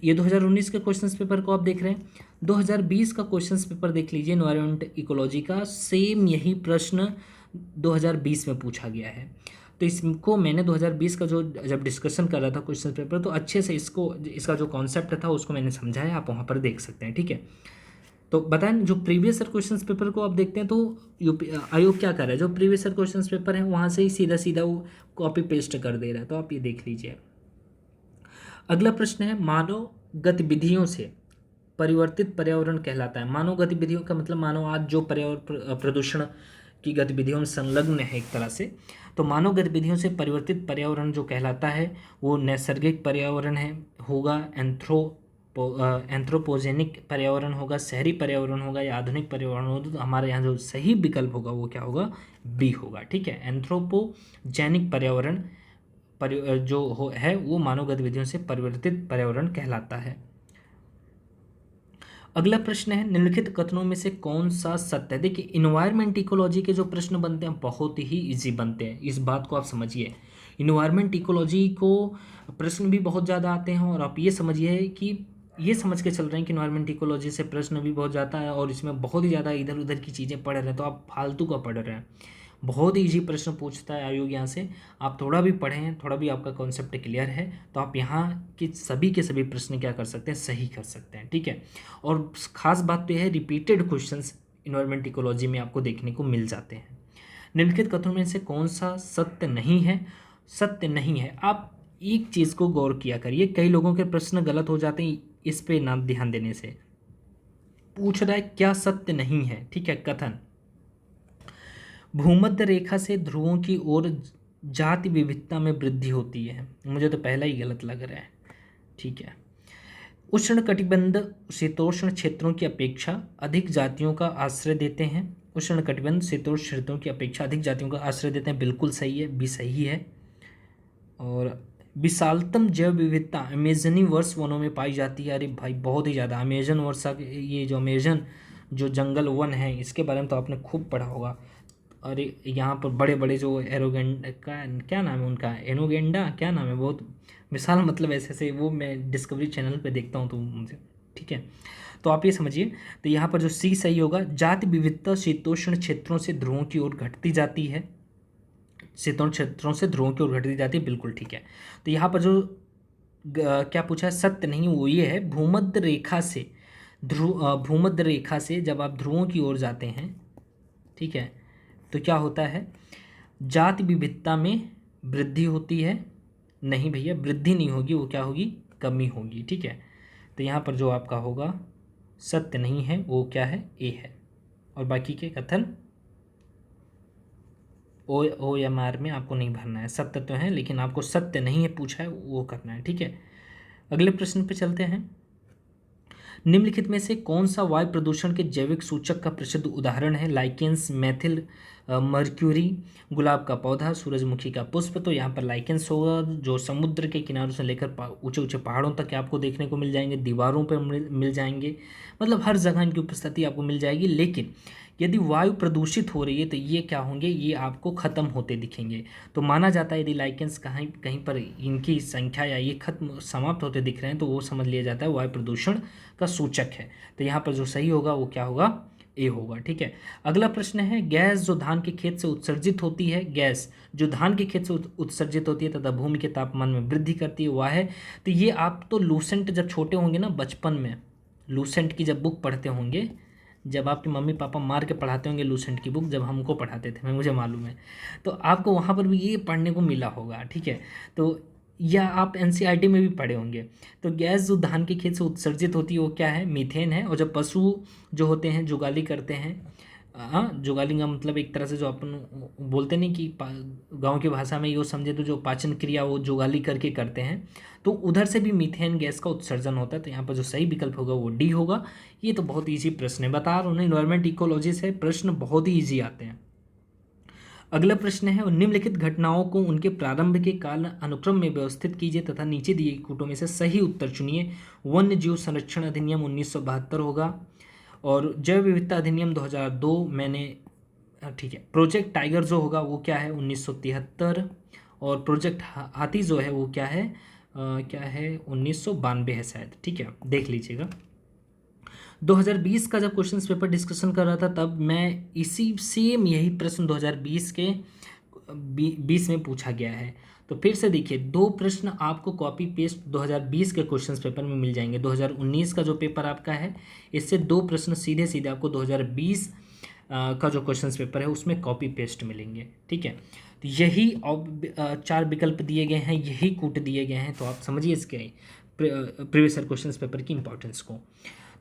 S1: ये 2019 के क्वेश्चन पेपर को आप देख रहे हैं, 2020 का क्वेश्चन पेपर देख लीजिए एनवायरमेंट इकोलॉजी का, सेम यही प्रश्न 2020 में पूछा गया है। तो इसको मैंने 2020 का जो जब डिस्कशन कर रहा था क्वेश्चन पेपर, तो अच्छे से इसका जो कॉन्सेप्ट था उसको मैंने समझाया, आप वहाँ पर देख सकते हैं, ठीक है। तो बताएं, जो प्रीवियस ईयर क्वेश्चन पेपर को आप देखते हैं तो यूपी आयोग क्या कर रहा है, जो प्रीवियस ईयर क्वेश्चन पेपर है वहाँ से ही सीधा सीधा वो कॉपी पेस्ट कर दे रहा है, तो आप ये देख लीजिए। अगला प्रश्न है, मानव गतिविधियों से परिवर्तित पर्यावरण कहलाता है। मानव गतिविधियों का मतलब मानव आज जो पर्यावरण प्रदूषण की गतिविधियों में संलग्न है एक तरह से, तो मानव गतिविधियों से परिवर्तित पर्यावरण जो कहलाता है वो नैसर्गिक पर्यावरण है होगा, एंथ्रोपोजेनिक पर्यावरण होगा, शहरी पर्यावरण होगा या आधुनिक पर्यावरण होगा। तो हमारे यहाँ जो सही विकल्प होगा वो क्या होगा, बी होगा। ठीक है, एंथ्रोपोजेनिक पर्यावरण है वो मानव गतिविधियों से परिवर्तित पर्यावरण कहलाता है। अगला प्रश्न है, निम्नलिखित कथनों में से कौन सा सत्य है। देखिए, इन्वायरमेंट इकोलॉजी के जो प्रश्न बनते हैं बहुत ही इजी बनते हैं, इस बात को आप समझिए। इन्वायरमेंट इकोलॉजी को प्रश्न भी बहुत ज़्यादा आते हैं, और आप ये समझिए कि ये समझ के चल रहे हैं कि इन्वायरमेंट इकोलॉजी से प्रश्न भी बहुत ज़्यादा है और इसमें बहुत ही ज़्यादा इधर उधर की चीज़ें पढ़ रहे हैं, तो आप फालतू का पढ़ रहे हैं। बहुत ही ईजी प्रश्न पूछता है आयोग यहाँ से, आप थोड़ा भी पढ़ें, थोड़ा भी आपका कॉन्सेप्ट क्लियर है तो आप यहाँ के सभी प्रश्न क्या कर सकते हैं, सही कर सकते हैं। ठीक है, और ख़ास बात तो यह है रिपीटेड क्वेश्चंस इन्वायरमेंट इकोलॉजी में आपको देखने को मिल जाते हैं। निम्नलिखित कथनों में से कौन सा सत्य नहीं है। सत्य नहीं है, आप एक चीज़ को गौर किया करिए, कई लोगों के प्रश्न गलत हो जाते हैं इस पे ना ध्यान देने से। पूछ रहा है क्या सत्य नहीं है। ठीक है, कथन, भूमध्य रेखा से ध्रुवों की ओर जाति विविधता में वृद्धि होती है। मुझे तो पहला ही गलत लग रहा है। ठीक है, उष्ण कटिबंध शीतोष्ण क्षेत्रों की अपेक्षा अधिक जातियों का आश्रय देते हैं। उष्ण कटिबंध शीतोष्ण क्षेत्रों की अपेक्षा अधिक जातियों का आश्रय देते हैं, बिल्कुल सही है, भी सही है। और विशालतम जैव विविधता अमेजनी वर्ष वनों में पाई जाती है। अरे भाई बहुत ही ज़्यादा, अमेजन वर्षा, ये जो अमेजन जो जंगल वन है इसके बारे में तो आपने खूब पढ़ा होगा। और यहाँ पर बड़े बड़े जो एरोगेंडा का क्या नाम है उनका, एनोगेंडा क्या नाम है, बहुत विशाल, मतलब ऐसे ऐसे, वो मैं डिस्कवरी चैनल पे देखता हूँ तो मुझे। ठीक है, तो आप ये समझिए, तो यहाँ पर जो सी सही होगा, जाति विविधता शीतोष्ण क्षेत्रों से ध्रुवों की ओर घटती जाती है। शीतोष्ण क्षेत्रों से ध्रुवों की ओर घटती जाती है, बिल्कुल ठीक है। तो यहाँ पर जो क्या पूछा है, सत्य नहीं, वो ये है, भूमध्य रेखा से भूमध्य रेखा से जब आप ध्रुवों की ओर जाते हैं, ठीक है, तो क्या होता है, जाति विविधता में वृद्धि होती है। नहीं भैया, वृद्धि नहीं होगी, वो क्या होगी, कमी होगी। ठीक है, तो यहाँ पर जो आपका होगा सत्य नहीं है वो क्या है, ए है। और बाकी के कथन ओ एम आर में आपको नहीं भरना है, सत्य तो है लेकिन आपको सत्य नहीं है पूछा है वो करना है। ठीक है, अगले प्रश्न पे चलते हैं। निम्नलिखित में से कौन सा वायु प्रदूषण के जैविक सूचक का प्रसिद्ध उदाहरण है। लाइकेंस, मेथिल मर्क्यूरी, गुलाब का पौधा, सूरजमुखी का पुष्प। तो यहाँ पर लाइकेंस होगा, जो समुद्र के किनारों से लेकर ऊंचे ऊंचे पहाड़ों तक आपको देखने को मिल जाएंगे, दीवारों पर मिल जाएंगे, मतलब हर जगह इनकी उपस्थिति आपको मिल जाएगी। लेकिन यदि वायु प्रदूषित हो रही है तो ये क्या होंगे, ये आपको ख़त्म होते दिखेंगे। तो माना जाता है यदि लाइकेंस कहीं कहीं पर इनकी संख्या या ये खत्म समाप्त होते दिख रहे हैं तो वो समझ लिया जाता है वायु प्रदूषण का सूचक है। तो यहाँ पर जो सही होगा वो क्या होगा, ए होगा। ठीक है, अगला प्रश्न है, गैस जो धान के खेत से उत्सर्जित होती है, गैस जो धान के खेत से उत्सर्जित होती है तथा भूमि के तापमान में वृद्धि करती है, वह है। तो ये आप तो लूसेंट जब छोटे होंगे ना, बचपन में लूसेंट की जब बुक पढ़ते होंगे, जब आपके मम्मी पापा मार के पढ़ाते होंगे लूसेंट की बुक, जब हमको पढ़ाते थे, मुझे मालूम है, तो आपको वहाँ पर भी ये पढ़ने को मिला होगा। ठीक है, तो या आप एनसीईआरटी में भी पढ़े होंगे। तो गैस जो धान के खेत से उत्सर्जित होती है वो क्या है, मीथेन है। और जब पशु जो होते हैं जुगाली करते हैं, हाँ, जुगाली का मतलब एक तरह से जो अपन बोलते नहीं कि गांव की भाषा में ये समझे तो जो पाचन क्रिया वो जुगाली करके करते हैं, तो उधर से भी मीथेन गैस का उत्सर्जन होता है। तो यहाँ पर जो सही विकल्प होगा वो डी होगा। ये तो बहुत ईजी प्रश्न है, बता रहा हूँ, इन्वायरमेंट इकोलॉजी से प्रश्न बहुत ही ईजी आते हैं। अगला प्रश्न है, निम्नलिखित घटनाओं को उनके प्रारंभ के काल अनुक्रम में व्यवस्थित कीजिए तथा नीचे दिए कूटों में से सही उत्तर चुनिए। वन्य जीव संरक्षण अधिनियम 1972 होगा, और जैव विविधता अधिनियम 2002 मैंने, ठीक है। प्रोजेक्ट टाइगर जो होगा वो क्या है, 1973। और प्रोजेक्ट हाथी जो है वो क्या है, क्या है, 1992 है शायद। ठीक है, देख लीजिएगा। 2020 का जब क्वेश्चन पेपर डिस्कशन कर रहा था तब मैं इसी सेम यही प्रश्न 2020 के 2020 में पूछा गया है। तो फिर से देखिए, 2 प्रश्न आपको कॉपी पेस्ट 2020 के क्वेश्चन पेपर में मिल जाएंगे। 2019 का जो पेपर आपका है, इससे 2 प्रश्न सीधे सीधे आपको 2020 का जो क्वेश्चन पेपर है उसमें कॉपी पेस्ट मिलेंगे। ठीक है, तो यही 4 विकल्प दिए गए हैं, यही कूट दिए गए हैं। तो आप समझिए इसके प्रीवियस ईयर क्वेश्चन पेपर की इंपॉर्टेंस को।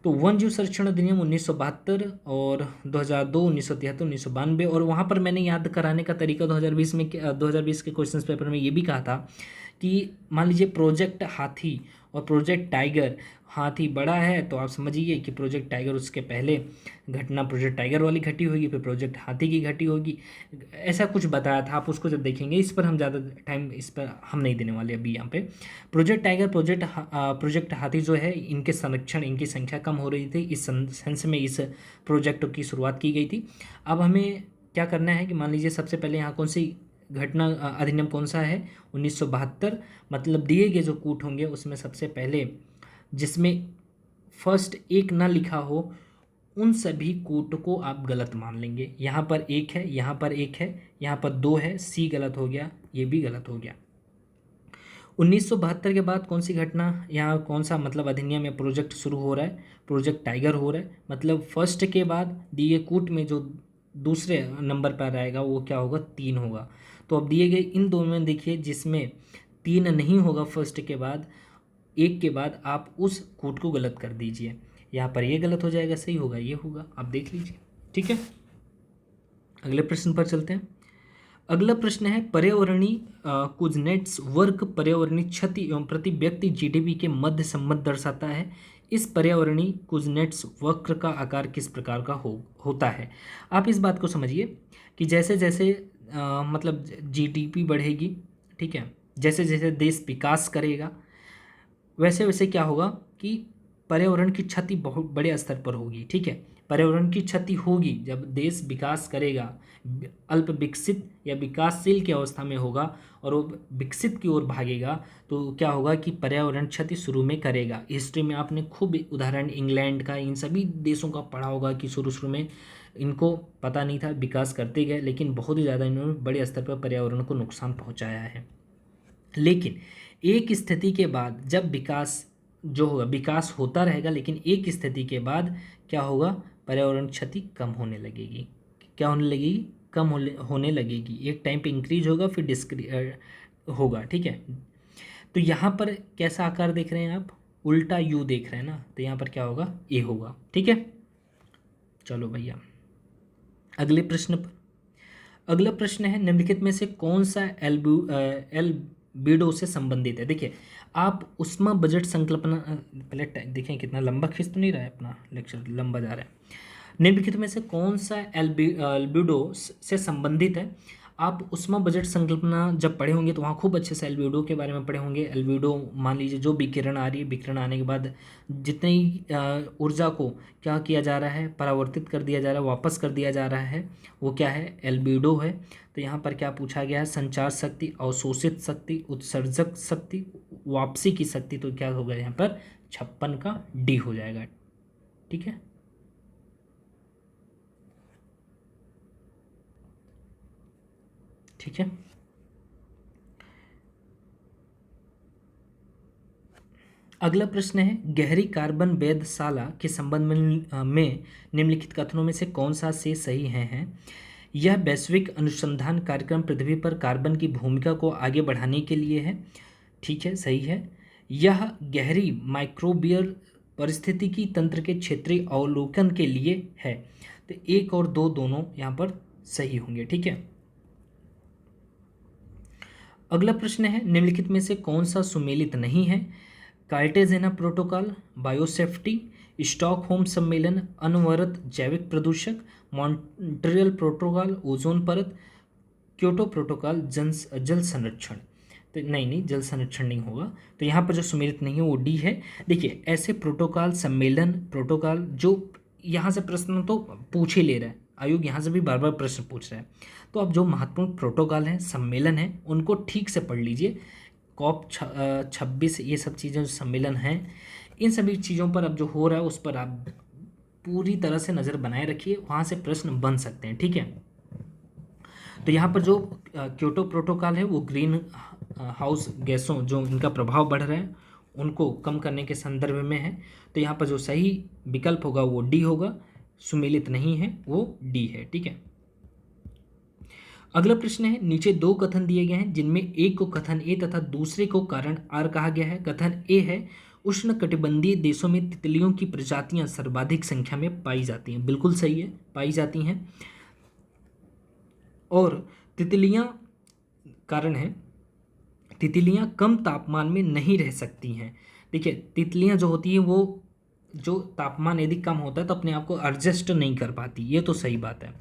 S1: तो वन जीव संरक्षण अधिनियम 1972 और 2002, 1973, 1992, और वहाँ पर मैंने याद कराने का तरीका 2020 के क्वेश्चन पेपर में ये भी कहा था कि मान लीजिए प्रोजेक्ट हाथी और प्रोजेक्ट टाइगर, हाथी बड़ा है तो आप समझिए कि प्रोजेक्ट टाइगर उसके पहले घटना प्रोजेक्ट टाइगर वाली घटी होगी, फिर प्रोजेक्ट हाथी की घटी होगी, ऐसा कुछ बताया था। आप उसको जब देखेंगे, इस पर हम ज़्यादा टाइम इस पर हम नहीं देने वाले अभी यहाँ पे। प्रोजेक्ट टाइगर प्रोजेक्ट हाथी जो है, इनके संरक्षण, इनकी संख्या कम हो रही थी, इस सेंस में इस प्रोजेक्ट की शुरुआत की गई थी। अब हमें क्या करना है कि मान लीजिए सबसे पहले यहाँ कौन सी घटना अधिनियम कौन सा है, 1972, मतलब दिए गए जो कूट होंगे उसमें सबसे पहले जिसमें फर्स्ट एक ना लिखा हो उन सभी कूट को आप गलत मान लेंगे। यहाँ पर 1 है, यहाँ पर 1 है, यहाँ पर 2 है, सी गलत हो गया, ये भी गलत हो गया। 1972 के बाद कौन सी घटना, यहाँ कौन सा मतलब अधिनियम या प्रोजेक्ट शुरू हो रहा है, प्रोजेक्ट टाइगर हो रहा है, मतलब फर्स्ट के बाद दिए कूट में जो दूसरे नंबर पर आएगा वो क्या होगा, 3 होगा। तो अब दिए गए इन दोनों में देखिए, जिसमें 3 नहीं होगा फर्स्ट के बाद, 1 के बाद आप उस कूट को गलत कर दीजिए। यहाँ पर ये गलत हो जाएगा, सही होगा ये होगा, आप देख लीजिए। ठीक है, अगले प्रश्न पर चलते हैं। अगला प्रश्न है, पर्यावरणीय कुजनेट्स वर्ग पर्यावरणीय क्षति एवं प्रति व्यक्ति जीडीपी के मध्य संबंध दर्शाता है। इस पर्यावरणीय कुजनेट्स वक्र का आकार किस प्रकार का होता है। आप इस बात को समझिए कि जैसे जैसे मतलब जीडीपी बढ़ेगी, ठीक है, जैसे जैसे देश विकास करेगा, वैसे वैसे क्या होगा कि पर्यावरण की क्षति बहुत बड़े स्तर पर होगी। ठीक है, पर्यावरण की क्षति होगी जब देश विकास करेगा, अल्प विकसित या विकासशील की अवस्था में होगा और वो विकसित की ओर भागेगा, तो क्या होगा कि पर्यावरण क्षति शुरू में करेगा। हिस्ट्री में आपने खूब उदाहरण इंग्लैंड का, इन सभी देशों का पढ़ा होगा कि शुरू में इनको पता नहीं था, विकास करते गए, लेकिन बहुत ही ज़्यादा इन्होंने बड़े स्तर पर पर्यावरण को नुकसान पहुँचाया है। लेकिन एक स्थिति के बाद जब विकास जो होगा, विकास होता रहेगा, लेकिन एक स्थिति के बाद क्या होगा, पर्यावरण क्षति कम होने लगेगी। क्या होने लगेगी, कम होने लगेगी। एक टाइम पे इंक्रीज होगा, फिर होगा। ठीक है, तो यहाँ पर कैसा आकार देख रहे हैं आप, उल्टा यू देख रहे हैं ना, तो यहाँ पर क्या होगा, ए होगा। ठीक है, चलो भैया अगले प्रश्न पर। अगला प्रश्न है, निम्नलिखित में से कौन सा एल्बिडो से संबंधित है। देखिए, आप उष्मा बजट संकल्पना, पहले देखें कितना लंबा खींच तो नहीं रहा है अपना लेक्चर, लंबा जा रहा है। निम्नलिखित में से कौन सा एल्बिडो से संबंधित है। आप उष्मा बजट संकल्पना जब पढ़े होंगे तो वहाँ खूब अच्छे से एल्बिडो के बारे में पढ़े होंगे। एल्बिडो मान लीजिए जो विकिरण आ रही है, विकिरण आने के बाद जितनी ऊर्जा को क्या किया जा रहा है, परावर्तित कर दिया जा रहा है, वापस कर दिया जा रहा है, वो क्या है, एल्बिडो है। तो यहाँ पर क्या पूछा गया है, संचार शक्ति, अवशोषित शक्ति, उत्सर्जक शक्ति, वापसी की शक्ति। तो क्या होगा यहाँ पर 56 का डी हो जाएगा। ठीक है, ठीक है। अगला प्रश्न है, गहरी कार्बन वेधशाला के संबंध में निम्नलिखित कथनों में से कौन सा से सही है। यह वैश्विक अनुसंधान कार्यक्रम पृथ्वी पर कार्बन की भूमिका को आगे बढ़ाने के लिए है। ठीक है, सही है। यह गहरी माइक्रोबियल पारिस्थितिकी तंत्र के क्षेत्रीय अवलोकन के लिए है। तो 1 और 2 दोनों यहाँ पर सही होंगे। ठीक है, अगला प्रश्न है, निम्नलिखित में से कौन सा सुमेलित नहीं है। कार्टेजेना प्रोटोकॉल, बायोसेफ्टी, स्टॉकहोम सम्मेलन, अनवरत जैविक प्रदूषक, मॉन्ट्रियल प्रोटोकॉल, ओजोन परत, क्योटो प्रोटोकॉल, जल संरक्षण। तो नहीं, जल संरक्षण नहीं होगा। तो यहाँ पर जो सुमेलित नहीं है वो डी है। देखिए, ऐसे प्रोटोकॉल, सम्मेलन, प्रोटोकॉल जो यहाँ से प्रश्न तो पूछ ही ले रहा है, आयोग यहाँ से भी बार बार प्रश्न पूछ रहा है। तो अब जो महत्वपूर्ण प्रोटोकॉल हैं, सम्मेलन हैं, उनको ठीक से पढ़ लीजिए। COP 26, ये सब चीज़ें जो सम्मेलन हैं, इन सभी चीज़ों पर अब जो हो रहा है उस पर आप पूरी तरह से नज़र बनाए रखिए, वहाँ से प्रश्न बन सकते हैं। ठीक है, तो यहाँ पर जो क्योटो प्रोटोकॉल है वो ग्रीन हाउस गैसों जो इनका प्रभाव बढ़ रहा है उनको कम करने के संदर्भ में है। तो यहाँ पर जो सही विकल्प होगा वो डी होगा, सुमेलित नहीं है वो डी है। ठीक है, अगला प्रश्न है, नीचे दो कथन दिए गए हैं जिनमें एक को कथन ए तथा दूसरे को कारण आर कहा गया है। कथन ए है, उष्णकटिबंधीय देशों में तितलियों की प्रजातियां सर्वाधिक संख्या में पाई जाती हैं। बिल्कुल सही है, पाई जाती हैं। और तितलियां, कारण है तितलियां कम तापमान में नहीं रह सकती हैं। देखिए, तितलियां जो होती हैं वो जो तापमान यदि कम होता है तो अपने आप को एडजस्ट नहीं कर पाती, ये तो सही बात है।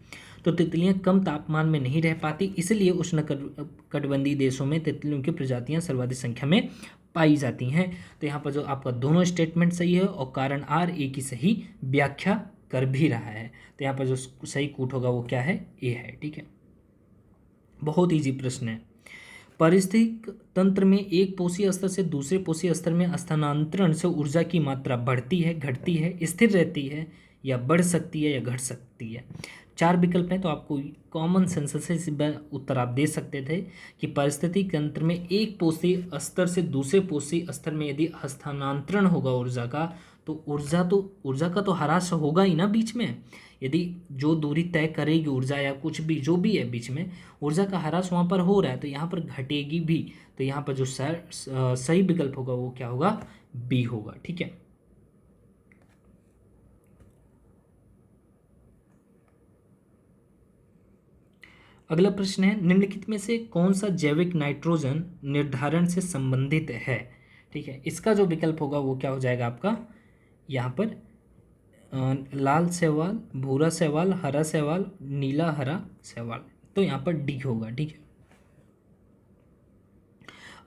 S1: तो तितलियां कम तापमान में नहीं रह पाती, इसलिए उष्णकटिबंधीय देशों में तितलियों की प्रजातियां सर्वाधिक संख्या में पाई जाती हैं। तो यहाँ पर जो आपका दोनों स्टेटमेंट सही है और कारण आर ए की सही व्याख्या कर भी रहा है। तो यहाँ पर जो सही कूट होगा वो क्या है, ए है। ठीक है, बहुत ईजी प्रश्न है। पारिस्थितिक तंत्र में एक पोषी स्तर से दूसरे पोषी स्तर में स्थानांतरण से ऊर्जा की मात्रा बढ़ती है, घटती है, स्थिर रहती है या बढ़ सकती है या घट सकती है। चार विकल्प हैं, तो आपको कॉमन सेंस से उत्तर आप दे सकते थे कि पारिस्थितिक तंत्र में एक पोषी स्तर से दूसरे पोषी स्तर में यदि स्थानांतरण होगा ऊर्जा का, तो ऊर्जा का तो ह्रास होगा ही ना बीच में। यदि जो दूरी तय करेगी ऊर्जा या कुछ भी जो भी है बीच में, ऊर्जा का ह्रास वहाँ पर हो रहा है तो यहाँ पर घटेगी भी। तो यहाँ पर जो सही विकल्प होगा वो क्या होगा, बी होगा। ठीक है, अगला प्रश्न है, निम्नलिखित में से कौन सा जैविक नाइट्रोजन निर्धारण से संबंधित है। ठीक है, इसका जो विकल्प होगा वो क्या हो जाएगा आपका, यहाँ पर लाल शैवाल, भूरा शैवाल, हरा शैवाल, नीला हरा शैवाल। तो यहाँ पर डी होगा। ठीक है,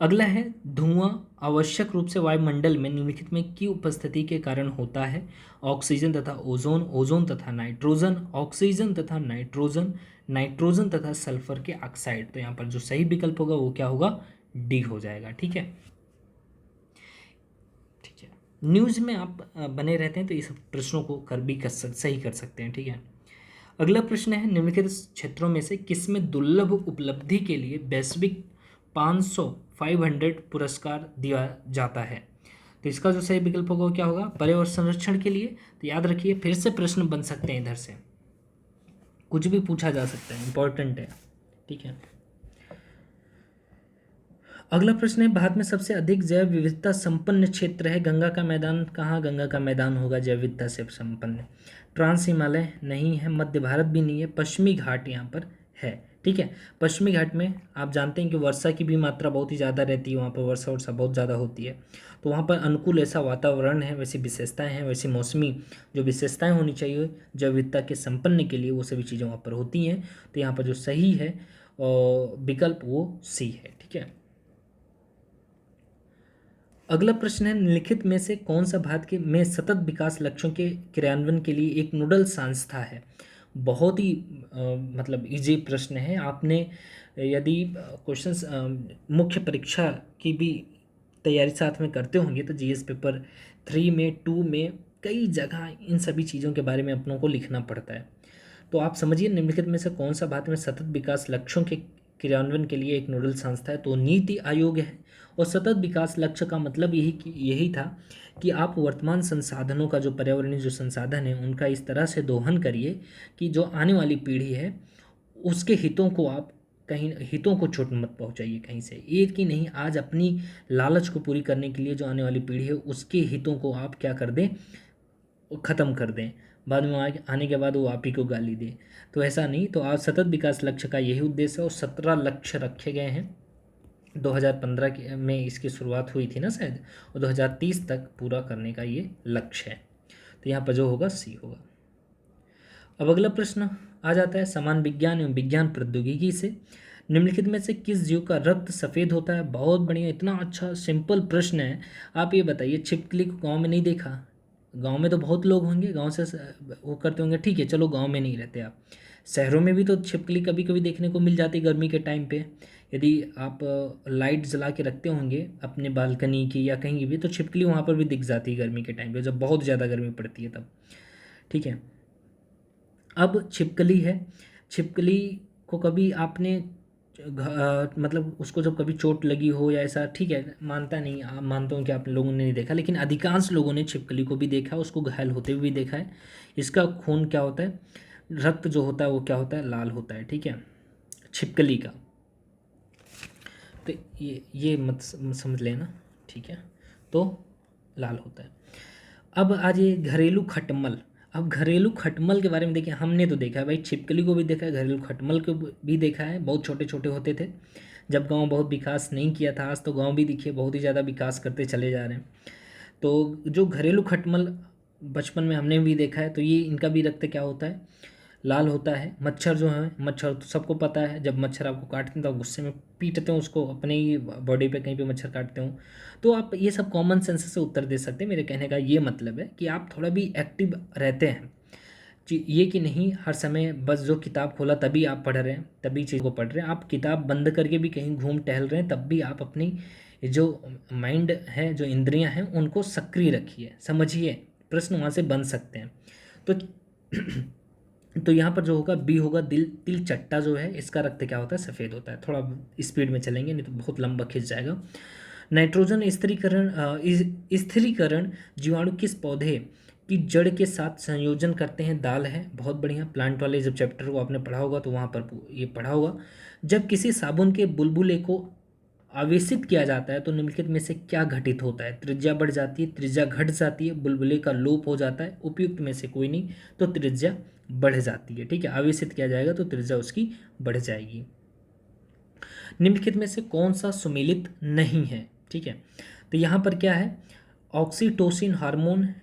S1: अगला है, धुआं आवश्यक रूप से वायुमंडल में निम्नलिखित में की उपस्थिति के कारण होता है। ऑक्सीजन तथा ओजोन, ओजोन तथा नाइट्रोजन, ऑक्सीजन तथा नाइट्रोजन, नाइट्रोजन तथा सल्फर के ऑक्साइड। तो यहाँ पर जो सही विकल्प होगा वो क्या होगा, डी हो जाएगा। ठीक है, ठीक है, न्यूज़ में आप बने रहते हैं तो इस प्रश्नों को सही कर सकते हैं। ठीक है, अगला प्रश्न है, निम्नलिखित क्षेत्रों में से किसमें दुर्लभ उपलब्धि के लिए वैश्विक 500 पुरस्कार दिया जाता है। तो इसका जो सही विकल्प होगा वो क्या होगा, पर्यावरण संरक्षण के लिए। तो याद रखिए, फिर से प्रश्न बन सकते हैं, इधर से कुछ भी पूछा जा सकता है, इंपॉर्टेंट है। ठीक है, अगला प्रश्न है, भारत में सबसे अधिक जैव विविधता संपन्न क्षेत्र है। गंगा का मैदान कहाँ, गंगा का मैदान होगा जैव विविधता से संपन्न। ट्रांस हिमालय नहीं है, मध्य भारत भी नहीं है, पश्चिमी घाट यहाँ पर है। ठीक है, पश्चिमी घाट में आप जानते हैं कि वर्षा की भी मात्रा बहुत ही ज़्यादा रहती है, वहाँ पर वर्षा बहुत ज़्यादा होती है। तो वहाँ पर अनुकूल ऐसा वातावरण है, वैसी विशेषताएँ हैं, वैसी मौसमी जो विशेषताएँ होनी चाहिए जैव विविधता के संपन्न के लिए, वो सभी चीज़ें वहाँ पर होती हैं। तो यहाँ पर जो सही है विकल्प वो सी है। ठीक है, अगला प्रश्न है, निम्नलिखित में से कौन सा भारत के में सतत विकास लक्ष्यों के क्रियान्वयन के लिए एक नोडल संस्था है। बहुत ही मतलब इजी प्रश्न है। आपने यदि क्वेश्चंस मुख्य परीक्षा की भी तैयारी साथ में करते होंगे तो जीएस पेपर 3 में, 2 में कई जगह इन सभी चीज़ों के बारे में अपनों को लिखना पड़ता है। तो आप समझिए, निम्नलिखित में से कौन सा भारत में सतत विकास लक्ष्यों के क्रियान्वयन के लिए एक नोडल संस्था है। तो नीति आयोग है। और सतत विकास लक्ष्य का मतलब यही था कि आप वर्तमान संसाधनों का, जो पर्यावरणीय जो संसाधन है उनका इस तरह से दोहन करिए कि जो आने वाली पीढ़ी है उसके हितों को आप हितों को चोट मत पहुंचाइए कहीं से। एक ही नहीं, आज अपनी लालच को पूरी करने के लिए जो आने वाली पीढ़ी है उसके हितों को आप क्या कर दें, ख़त्म कर दें, बाद में आने के बाद वो आप ही को गाली दे। तो ऐसा नहीं। तो आज सतत विकास लक्ष्य का यही उद्देश्य है और 17 लक्ष्य रखे गए हैं। 2015 में इसकी शुरुआत हुई थी ना शायद, और 2030 तक पूरा करने का ये लक्ष्य है। तो यहाँ पर जो होगा सी होगा। अब अगला प्रश्न आ जाता है, समान विज्ञान एवं विज्ञान प्रौद्योगिकी से निम्नलिखित में से किस जीव का रक्त सफ़ेद होता है। बहुत बढ़िया, इतना अच्छा सिंपल प्रश्न है। आप ये बताइए, छिपकली को गाँव में नहीं देखा। गांव में तो बहुत लोग होंगे, गांव से वो करते होंगे। ठीक है, चलो गांव में नहीं रहते आप, शहरों में भी तो छिपकली कभी कभी देखने को मिल जाती है गर्मी के टाइम पे। यदि आप लाइट जला के रखते होंगे अपने बालकनी की या कहीं भी, तो छिपकली वहाँ पर भी दिख जाती है गर्मी के टाइम पे, जब बहुत ज़्यादा गर्मी पड़ती है तब। ठीक है, अब छिपकली है, छिपकली आपको कभी आपने मतलब उसको जब कभी चोट लगी हो या ऐसा, ठीक है मानता नहीं, मानता हूँ कि आप लोगों ने नहीं देखा, लेकिन अधिकांश लोगों ने छिपकली को भी देखा, उसको घायल होते हुए भी देखा है। इसका खून क्या होता है, रक्त जो होता है वो क्या होता है, लाल होता है, ठीक है, छिपकली का। तो ये मत समझ लेना, ठीक है, तो लाल होता है। अब आज ये घरेलू खटमल। अब घरेलू खटमल के बारे में देखिए, हमने तो देखा है भाई, छिपकली को भी देखा है, घरेलू खटमल को भी देखा है। बहुत छोटे छोटे होते थे जब गांव बहुत विकास नहीं किया था। आज तो गांव भी देखिए बहुत ही ज़्यादा विकास करते चले जा रहे हैं। तो जो घरेलू खटमल बचपन में हमने भी देखा है, तो ये इनका भी रक्त क्या होता है, लाल होता है। मच्छर जो है, मच्छर तो सबको पता है, जब मच्छर आपको काटते हैं तो आप गुस्से में पीटते हो उसको, अपने ही बॉडी पे कहीं पे मच्छर काटते हो। तो आप ये सब कॉमन सेंस से उत्तर दे सकते हैं। मेरे कहने का ये मतलब है कि आप थोड़ा भी एक्टिव रहते हैं, ये कि नहीं हर समय बस जो किताब खोला तभी आप पढ़ रहे हैं, तभी चीज़ को पढ़ रहे हैं। आप किताब बंद करके भी कहीं घूम टहल रहे हैं, तब भी आप अपनी जो माइंड है, जो इंद्रियां हैं, उनको सक्रिय रखिए, समझिए, प्रश्न वहाँ से बन सकते हैं। तो तो यहाँ पर जो होगा बी होगा, तिल चट्टा जो है इसका रक्त क्या होता है, सफ़ेद होता है। थोड़ा स्पीड में चलेंगे नहीं तो बहुत लंबा खिंच जाएगा। नाइट्रोजन स्थिरीकरण जीवाणु किस पौधे की जड़ के साथ संयोजन करते हैं, दाल है, बहुत बढ़िया। प्लांट वाले जब चैप्टर को आपने पढ़ा होगा तो वहाँ पर ये पढ़ा होगा। जब किसी साबुन के बुलबुले को आवेशित किया जाता है तो निम्नलिखित में से क्या घटित होता है, त्रिज्या बढ़ जाती है, त्रिज्या घट जाती है, बुलबुले का लोप हो जाता है, उपयुक्त में से कोई नहीं, तो त्रिज्या बढ़ जाती है, ठीक है। आवेशित किया जाएगा तो त्रिज्या उसकी बढ़ जाएगी। निम्नलिखित में से कौन सा सुमेलित नहीं है, ठीक है। तो यहाँ पर क्या है, ऑक्सीटोसिन हार्मोन,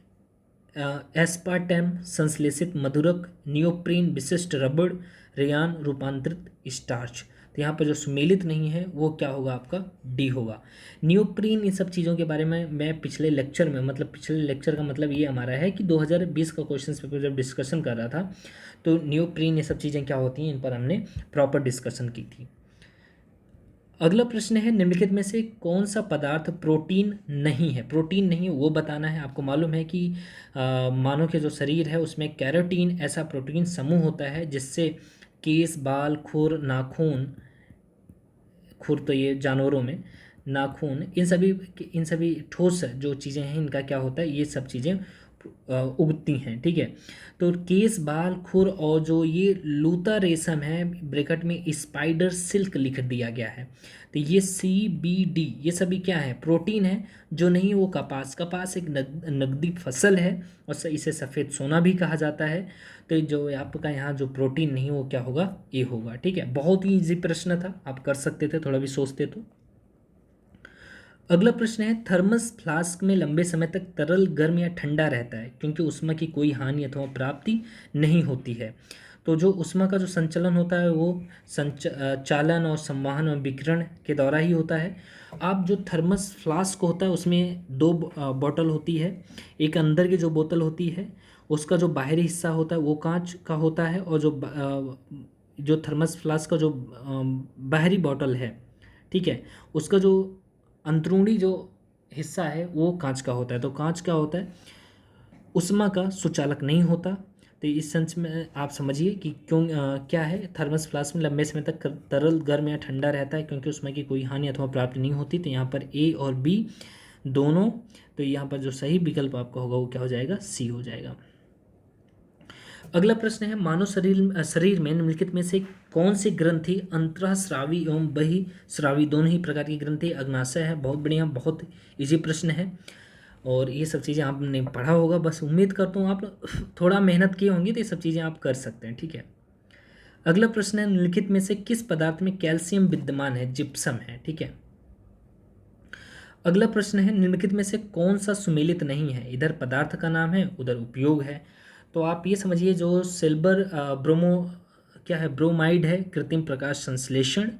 S1: एस्पार्टेम संश्लेषित मधुरक, नियोप्रीन विशिष्ट रबड़, रेयान रूपांतरित स्टार्च। तो यहाँ पर जो सुमेलित नहीं है वो क्या होगा, आपका डी होगा। नियोप्रीन, इन सब चीज़ों के बारे में मैं पिछले लेक्चर में, मतलब पिछले लेक्चर का मतलब ये हमारा है कि 2020 का क्वेश्चन पेपर जब डिस्कशन कर रहा था तो नियोप्रीन ये सब चीज़ें क्या होती हैं इन पर हमने प्रॉपर डिस्कशन की थी। अगला प्रश्न है, निम्नलिखित में से कौन सा पदार्थ प्रोटीन नहीं है, प्रोटीन नहीं है वो बताना है। आपको मालूम है कि मानव के जो शरीर है उसमें कैरोटीन ऐसा प्रोटीन समूह होता है जिससे केस, बाल, खुर, नाखून, खुर तो ये जानवरों में, नाखून, इन सभी ठोस जो चीज़ें हैं इनका क्या होता है, ये सब चीज़ें उगती हैं, ठीक है। तो केस, बाल, खुर और जो ये लूता रेशम है, ब्रैकेट में स्पाइडर सिल्क लिख दिया गया है, तो ये CBD ये सभी क्या है, प्रोटीन है। जो नहीं वो कपास, कपास एक नकदी फसल है और इसे सफ़ेद सोना भी कहा जाता है। तो जो आपका यहाँ जो प्रोटीन नहीं वो क्या होगा, ए होगा, ठीक है। बहुत ही इजी प्रश्न था, आप कर सकते थे थोड़ा भी सोचते तो। अगला प्रश्न है, थर्मस फ्लास्क में लंबे समय तक तरल गर्म या ठंडा रहता है क्योंकि उष्मा की कोई हानि अथवा प्राप्ति नहीं होती है। तो जो उष्मा का जो संचलन होता है वो चालन और संवहन और विकिरण के द्वारा ही होता है। आप जो थर्मस फ्लास्क होता है उसमें दो बोतल होती है, एक अंदर की जो बोतल होती है उसका जो बाहरी हिस्सा होता है वो कांच का होता है, और जो थर्मस फ्लास्क का जो बाहरी बोतल है, ठीक है, उसका जो अंदरूनी जो हिस्सा है वो कांच का होता है। तो कांच का होता है, उष्मा का सुचालक नहीं होता। तो इस सेंस में आप समझिए कि क्यों क्या है, थर्मस फ्लास्क में लंबे समय तक तरल गर्म या ठंडा रहता है क्योंकि उसमें की कोई हानि अथवा प्राप्ति नहीं होती। तो यहाँ पर ए और बी दोनों, तो यहाँ पर जो सही विकल्प आपका होगा वो क्या हो जाएगा, सी हो जाएगा। अगला प्रश्न है, मानव शरीर में निम्नलिखित में से कौन सी ग्रंथि अंतःस्रावी एवं बहिस्रावी दोनों ही प्रकार की ग्रंथि अग्नाशय है। बहुत बढ़िया, बहुत इजी प्रश्न है और ये सब चीज़ें आपने पढ़ा होगा। बस उम्मीद करता हूँ आप थोड़ा मेहनत किए होंगे तो ये सब चीज़ें आप कर सकते हैं, ठीक है। अगला प्रश्न है, निम्नलिखित में से किस पदार्थ में कैल्शियम विद्यमान है, जिप्सम है, ठीक है। अगला प्रश्न है, निम्नलिखित में से कौन सा सुमेलित नहीं है, इधर पदार्थ का नाम है उधर उपयोग है। तो आप ये समझिए, जो सिल्वर ब्रोमो क्या है, ब्रोमाइड है, कृत्रिम प्रकाश संश्लेषण,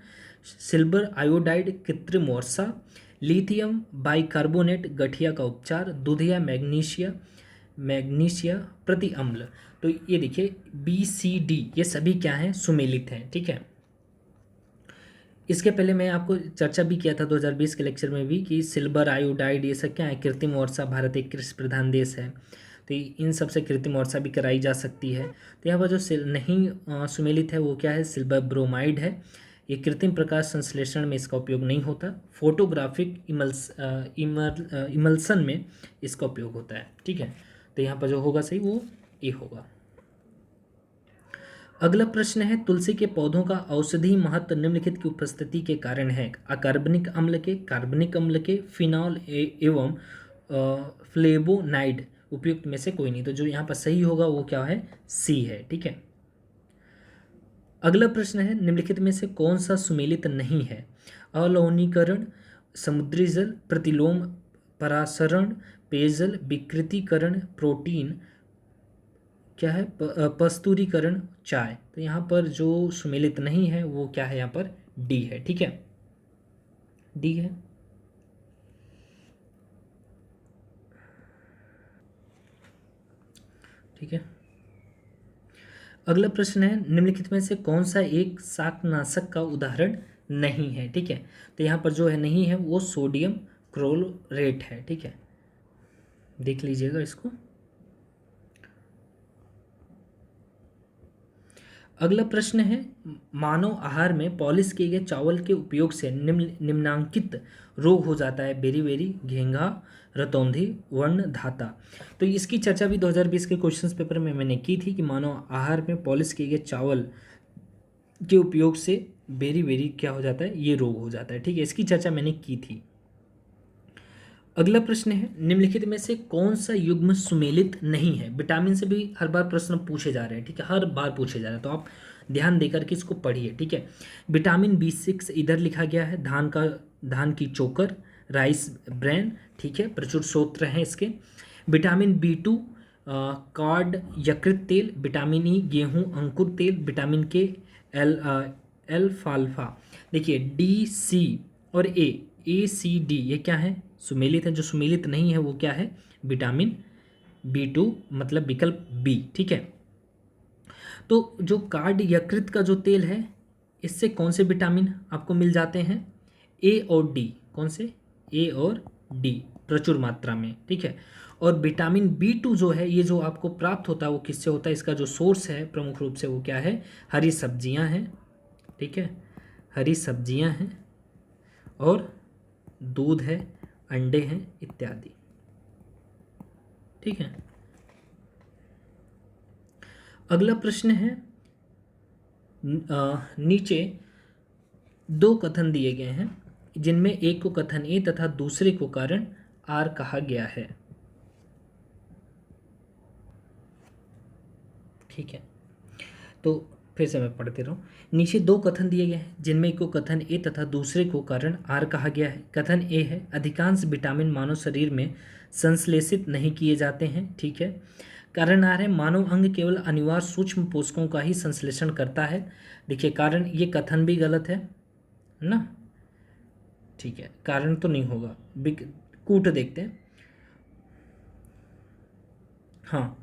S1: सिल्वर आयोडाइड कृत्रिम वर्षा, लिथियम बाइकार्बोनेट गठिया का उपचार, दूधिया मैग्नीशिया प्रति अम्ल। तो ये देखिए BCD ये सभी क्या हैं, सुमेलित हैं, ठीक है। इसके पहले मैं आपको चर्चा भी किया था 2020 के लेक्चर में भी कि सिल्वर आयोडाइड ये सब क्या है, कृत्रिम वर्षा, भारत एक कृषि प्रधान देश है। तो इन सब से कृत्रिम वर्षा भी कराई जा सकती है। तो यहाँ पर जो नहीं सुमेलित है वो क्या है, सिल्वर ब्रोमाइड है। ये कृत्रिम प्रकाश संश्लेषण में इसका उपयोग नहीं होता। फोटोग्राफिक इमल्सन में इसका उपयोग होता है। ठीक है, तो यहाँ पर जो होगा सही वो ए होगा। अगला प्रश्न है, तुलसी के पौधों का औषधि महत्व निम्नलिखित की उपस्थिति के कारण है। अकार्बनिक अम्ल के, कार्बनिक अम्ल के, फिनॉल एवं फ्लेवोनाइड उपयुक्त में से कोई नहीं। तो जो यहाँ पर सही होगा वो क्या है, सी है। ठीक है, अगला प्रश्न है, निम्नलिखित में से कौन सा सुमेलित नहीं है। अलवणीकरण, समुद्री जल, प्रतिलोम, परासरण, पेयजल, विकृतीकरण, प्रोटीन, क्या है, प्रस्तुरीकरण, चाय। तो यहाँ पर जो सुमेलित नहीं है वो क्या है, यहाँ पर डी है। ठीक है, डी है। ठीक है, अगला प्रश्न है, निम्नलिखित में से कौन सा एक शाकनाशक का उदाहरण नहीं है। ठीक है, तो यहाँ पर जो है नहीं है वो सोडियम क्लोरेट है। ठीक है, देख लीजिएगा इसको। अगला प्रश्न है, मानव आहार में पॉलिश किए गए चावल के उपयोग से निम्नांकित रोग हो जाता है। बेरी, घेंघा, रतौंधी, वर्ण धाता। तो इसकी चर्चा भी 2020 के क्वेश्चंस पेपर में मैंने की थी कि मानव आहार में पॉलिश किए गए चावल के उपयोग से बेरी क्या हो जाता है, ये रोग हो जाता है। ठीक है, इसकी चर्चा मैंने की थी। अगला प्रश्न है, निम्नलिखित में से कौन सा युग्म सुमेलित नहीं है। विटामिन से भी हर बार प्रश्न पूछे जा रहे हैं। ठीक है, हर बार पूछे जा रहे हैं, तो आप ध्यान देकर के इसको पढ़िए। ठीक है, विटामिन B6 इधर लिखा गया है, धान की चोकर, राइस ब्रैन। ठीक है, प्रचुर स्रोत हैं इसके। विटामिन B2 कार्ड यकृत तेल, विटामिन ई गेहूं अंकुर तेल, विटामिन के एल्फाल्फा। देखिए D, C और A, C, D ये क्या है, सुमेलित है। जो सुमेलित नहीं है वो क्या है, विटामिन B2 मतलब विकल्प बी। ठीक है, तो जो कार्ड यकृत का जो तेल है इससे कौन से विटामिन आपको मिल जाते हैं, ए और डी। कौन से, ए और डी प्रचुर मात्रा में। ठीक है, और विटामिन B2 जो है ये जो आपको प्राप्त होता है वो किससे होता है, इसका जो सोर्स है प्रमुख रूप से वो क्या है, हरी सब्जियां हैं। ठीक है, हरी सब्जियां हैं और दूध है, अंडे हैं इत्यादि। ठीक है, अगला प्रश्न है, नीचे दो कथन दिए गए हैं जिनमें एक को कथन ए तथा दूसरे को कारण आर कहा गया है। ठीक है, तो फिर से मैं पढ़ते रहूँ। नीचे दो कथन दिए गए हैं जिनमें एक को कथन ए तथा दूसरे को कारण आर कहा गया है। कथन ए है, अधिकांश विटामिन मानव शरीर में संश्लेषित नहीं किए जाते हैं। ठीक है, कारण आर है, मानव अंग केवल अनिवार्य सूक्ष्म पोषकों का ही संश्लेषण करता है। देखिए कारण, ये कथन भी गलत है ना। ठीक है, कारण तो नहीं होगा, कूट देखते हैं। हाँ,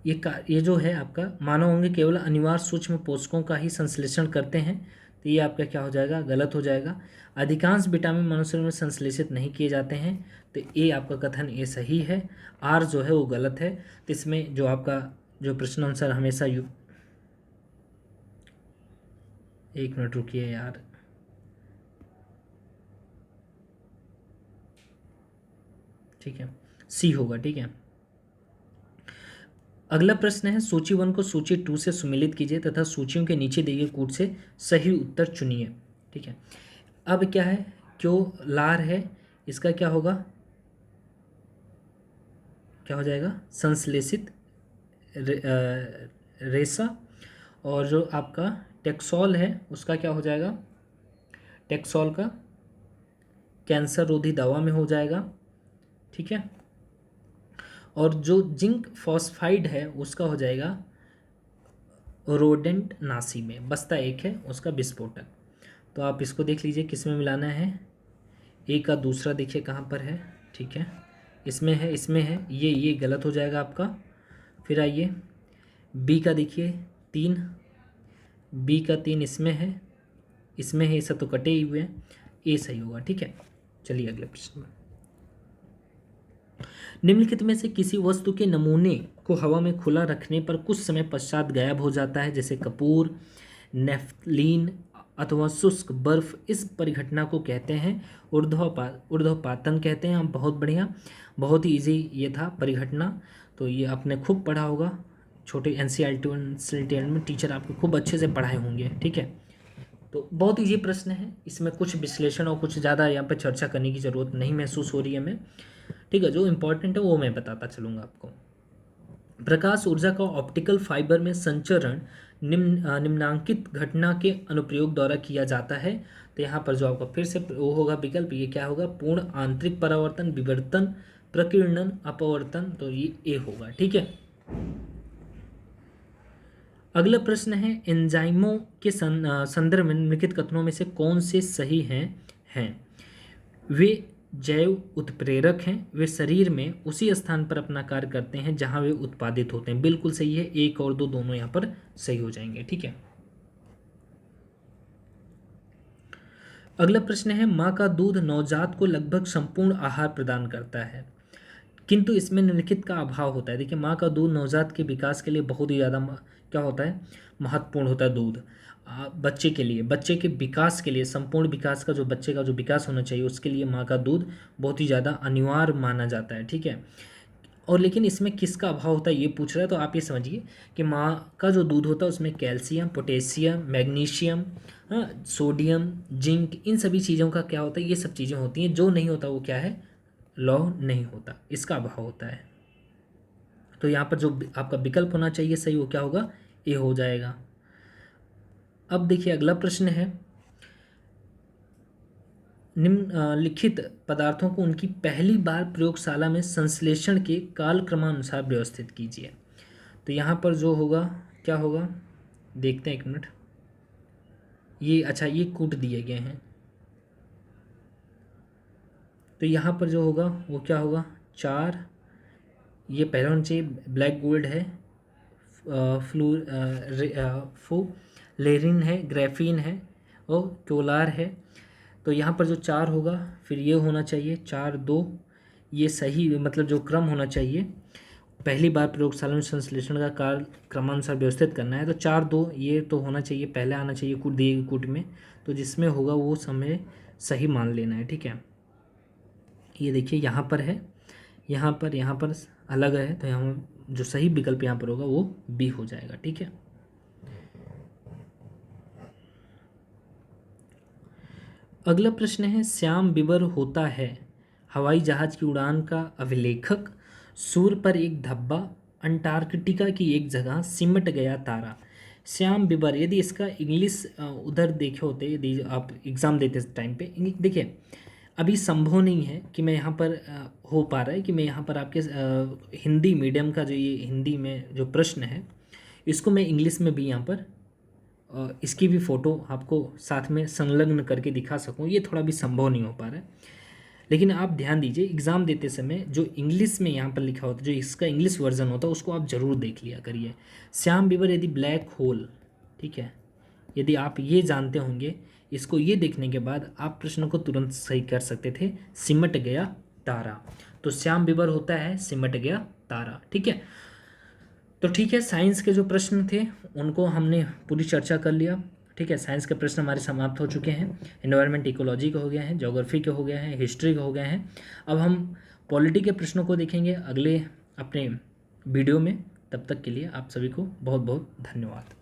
S1: ये जो है आपका, मानव अंग केवल अनिवार्य सूक्ष्म पोषकों का ही संश्लेषण करते हैं, तो ये आपका क्या हो जाएगा, गलत हो जाएगा। अधिकांश विटामिन मानव शरीर में संश्लेषित नहीं किए जाते हैं, तो ये आपका कथन ये सही है। आर जो है वो गलत है। तो इसमें जो आपका जो प्रश्न आंसर हमेशा एक मिनट रुकिए यार। ठीक है, सी होगा। ठीक है, अगला प्रश्न है, सूची 1 को सूची 2 से सुमेलित कीजिए तथा सूचियों के नीचे दिए गए कूट से सही उत्तर चुनिए। ठीक है, अब क्या है, क्यों लार है, इसका क्या होगा, क्या हो जाएगा, संश्लेषित रेशा। और जो आपका टेक्सोल है उसका क्या हो जाएगा, टेक्सोल का कैंसर रोधी दवा में हो जाएगा। ठीक है, और जो जिंक फॉस्फाइड है उसका हो जाएगा रोडेंट नासी में। बस्ता एक है उसका विस्फोटक। तो आप इसको देख लीजिए किस में मिलाना है, ए का दूसरा देखिए कहाँ पर है। ठीक है, इसमें है, इसमें है, ये गलत हो जाएगा आपका। फिर आइए बी का देखिए 3, बी का 3 इसमें है, इसमें है, ये सब तो कटे ही हुए हैं, ए सही होगा। ठीक है, चलिए अगले प्रश्न में। निम्नलिखित में से किसी वस्तु के नमूने को हवा में खुला रखने पर कुछ समय पश्चात गायब हो जाता है, जैसे कपूर, नेफ्थलीन अथवा शुष्क बर्फ। इस परिघटना को कहते हैं ऊर्ध्वपातन कहते हैं हम। बहुत बढ़िया, बहुत ही इजी ये था परिघटना। तो ये आपने खूब पढ़ा होगा, छोटे एनसीईआरटी में टीचर आपको खूब अच्छे से पढ़ाए होंगे, ठीक है। तो बहुत इजी प्रश्न है, इसमें कुछ विश्लेषण और कुछ ज़्यादा यहाँ पर चर्चा करने की ज़रूरत नहीं महसूस हो रही है हमें, ठीक है। जो इम्पोर्टेंट है वो मैं बताता चलूँगा आपको। प्रकाश ऊर्जा का ऑप्टिकल फाइबर में संचरण निम्नांकित घटना के अनुप्रयोग द्वारा किया जाता है। तो यहाँ पर जो आपका फिर से वो होगा विकल्प, ये क्या होगा, पूर्ण आंतरिक परावर्तन, विवर्तन, प्रकीर्णन, अपवर्तन। तो ये ए होगा, ठीक है। अगला प्रश्न है, एंजाइमों के संदर्भ में निम्नलिखित कथनों में से कौन से सही हैं। वे जैव उत्प्रेरक हैं, वे शरीर में उसी स्थान पर अपना कार्य करते हैं जहां वे उत्पादित होते हैं। बिल्कुल सही है, 1 और 2 दोनों यहाँ पर सही हो जाएंगे, ठीक है। अगला प्रश्न है, माँ का दूध नवजात को लगभग संपूर्ण आहार प्रदान करता है, किंतु इसमें निम्नलिखित का अभाव होता है। देखिए, माँ का दूध नवजात के विकास के लिए बहुत ही ज़्यादा क्या होता है, महत्वपूर्ण होता है दूध बच्चे के लिए, बच्चे के विकास के लिए, संपूर्ण विकास का जो बच्चे का जो विकास होना चाहिए उसके लिए माँ का दूध बहुत ही ज़्यादा अनिवार्य माना जाता है, ठीक है। और लेकिन इसमें किसका अभाव होता है ये पूछ रहा है, तो आप ये समझिए कि माँ का जो दूध होता है उसमें calcium, potassium, magnesium, sodium, zinc, इन सभी चीज़ों का क्या होता है, ये सब चीज़ें होती हैं। जो नहीं होता वो क्या है, लौह नहीं होता, इसका अभाव होता है। तो यहाँ पर जो आपका विकल्प होना चाहिए सही, वो क्या होगा, ए हो जाएगा। अब देखिए अगला प्रश्न है, निम्नलिखित पदार्थों को उनकी पहली बार प्रयोगशाला में संश्लेषण के कालक्रमानुसार व्यवस्थित कीजिए। तो यहाँ पर जो होगा क्या होगा, देखते हैं, 1 मिनट। ये अच्छा, ये कूट दिए गए हैं, तो यहाँ पर जो होगा वो क्या होगा, 4, ये पहला होना चाहिए, ब्लैक गोल्ड है, फ्लूरेरिन है, ग्राफीन है और क्योलार है। तो यहाँ पर जो 4 होगा फिर ये होना चाहिए 4, 2, ये सही, मतलब जो क्रम होना चाहिए, पहली बार प्रयोगशाला में संश्लेषण का काल क्रमानुसार व्यवस्थित करना है, तो 4, 2 ये तो होना चाहिए, पहले आना चाहिए कूट दिए गए कूट में, तो जिसमें होगा वो समय सही मान लेना है, ठीक है। ये देखिए यहाँ पर है, यहाँ पर अलग है, तो यहाँ जो सही विकल्प यहाँ पर होगा वो बी हो जाएगा, ठीक है। अगला प्रश्न है, श्याम विवर होता है हवाई जहाज की उड़ान का अभिलेखक, सूर्य पर एक धब्बा, अंटार्कटिका की एक जगह, सिमट गया तारा। श्याम विवर, यदि इसका इंग्लिश उधर देखे होते, यदि आप एग्ज़ाम देते टाइम पे, देखिए अभी संभव नहीं है कि मैं यहाँ पर हो पा रहा है कि मैं यहाँ पर आपके हिंदी मीडियम का जो ये हिंदी में जो प्रश्न है इसको मैं इंग्लिश में भी यहाँ पर इसकी भी फ़ोटो आपको साथ में संलग्न करके दिखा सकूं, ये थोड़ा भी संभव नहीं हो पा रहा है। लेकिन आप ध्यान दीजिए, एग्ज़ाम देते समय जो इंग्लिश में यहाँ पर लिखा होता है, जो इसका इंग्लिश वर्जन होता है उसको आप ज़रूर देख लिया करिए। श्याम विवर यदि ब्लैक होल, ठीक है, यदि आप ये जानते होंगे, इसको ये देखने के बाद आप प्रश्न को तुरंत सही कर सकते थे, सिमट गया तारा। तो श्याम विवर होता है सिमट गया तारा, ठीक है। तो ठीक है, साइंस के जो प्रश्न थे उनको हमने पूरी चर्चा कर लिया, ठीक है। साइंस के प्रश्न हमारे समाप्त हो चुके हैं, एनवायरनमेंट इकोलॉजी के हो गए हैं, ज्योग्राफी के हो गए हैं, हिस्ट्री के हो गए हैं। अब हम पॉलिटी के प्रश्नों को देखेंगे अगले अपने वीडियो में। तब तक के लिए आप सभी को बहुत बहुत धन्यवाद।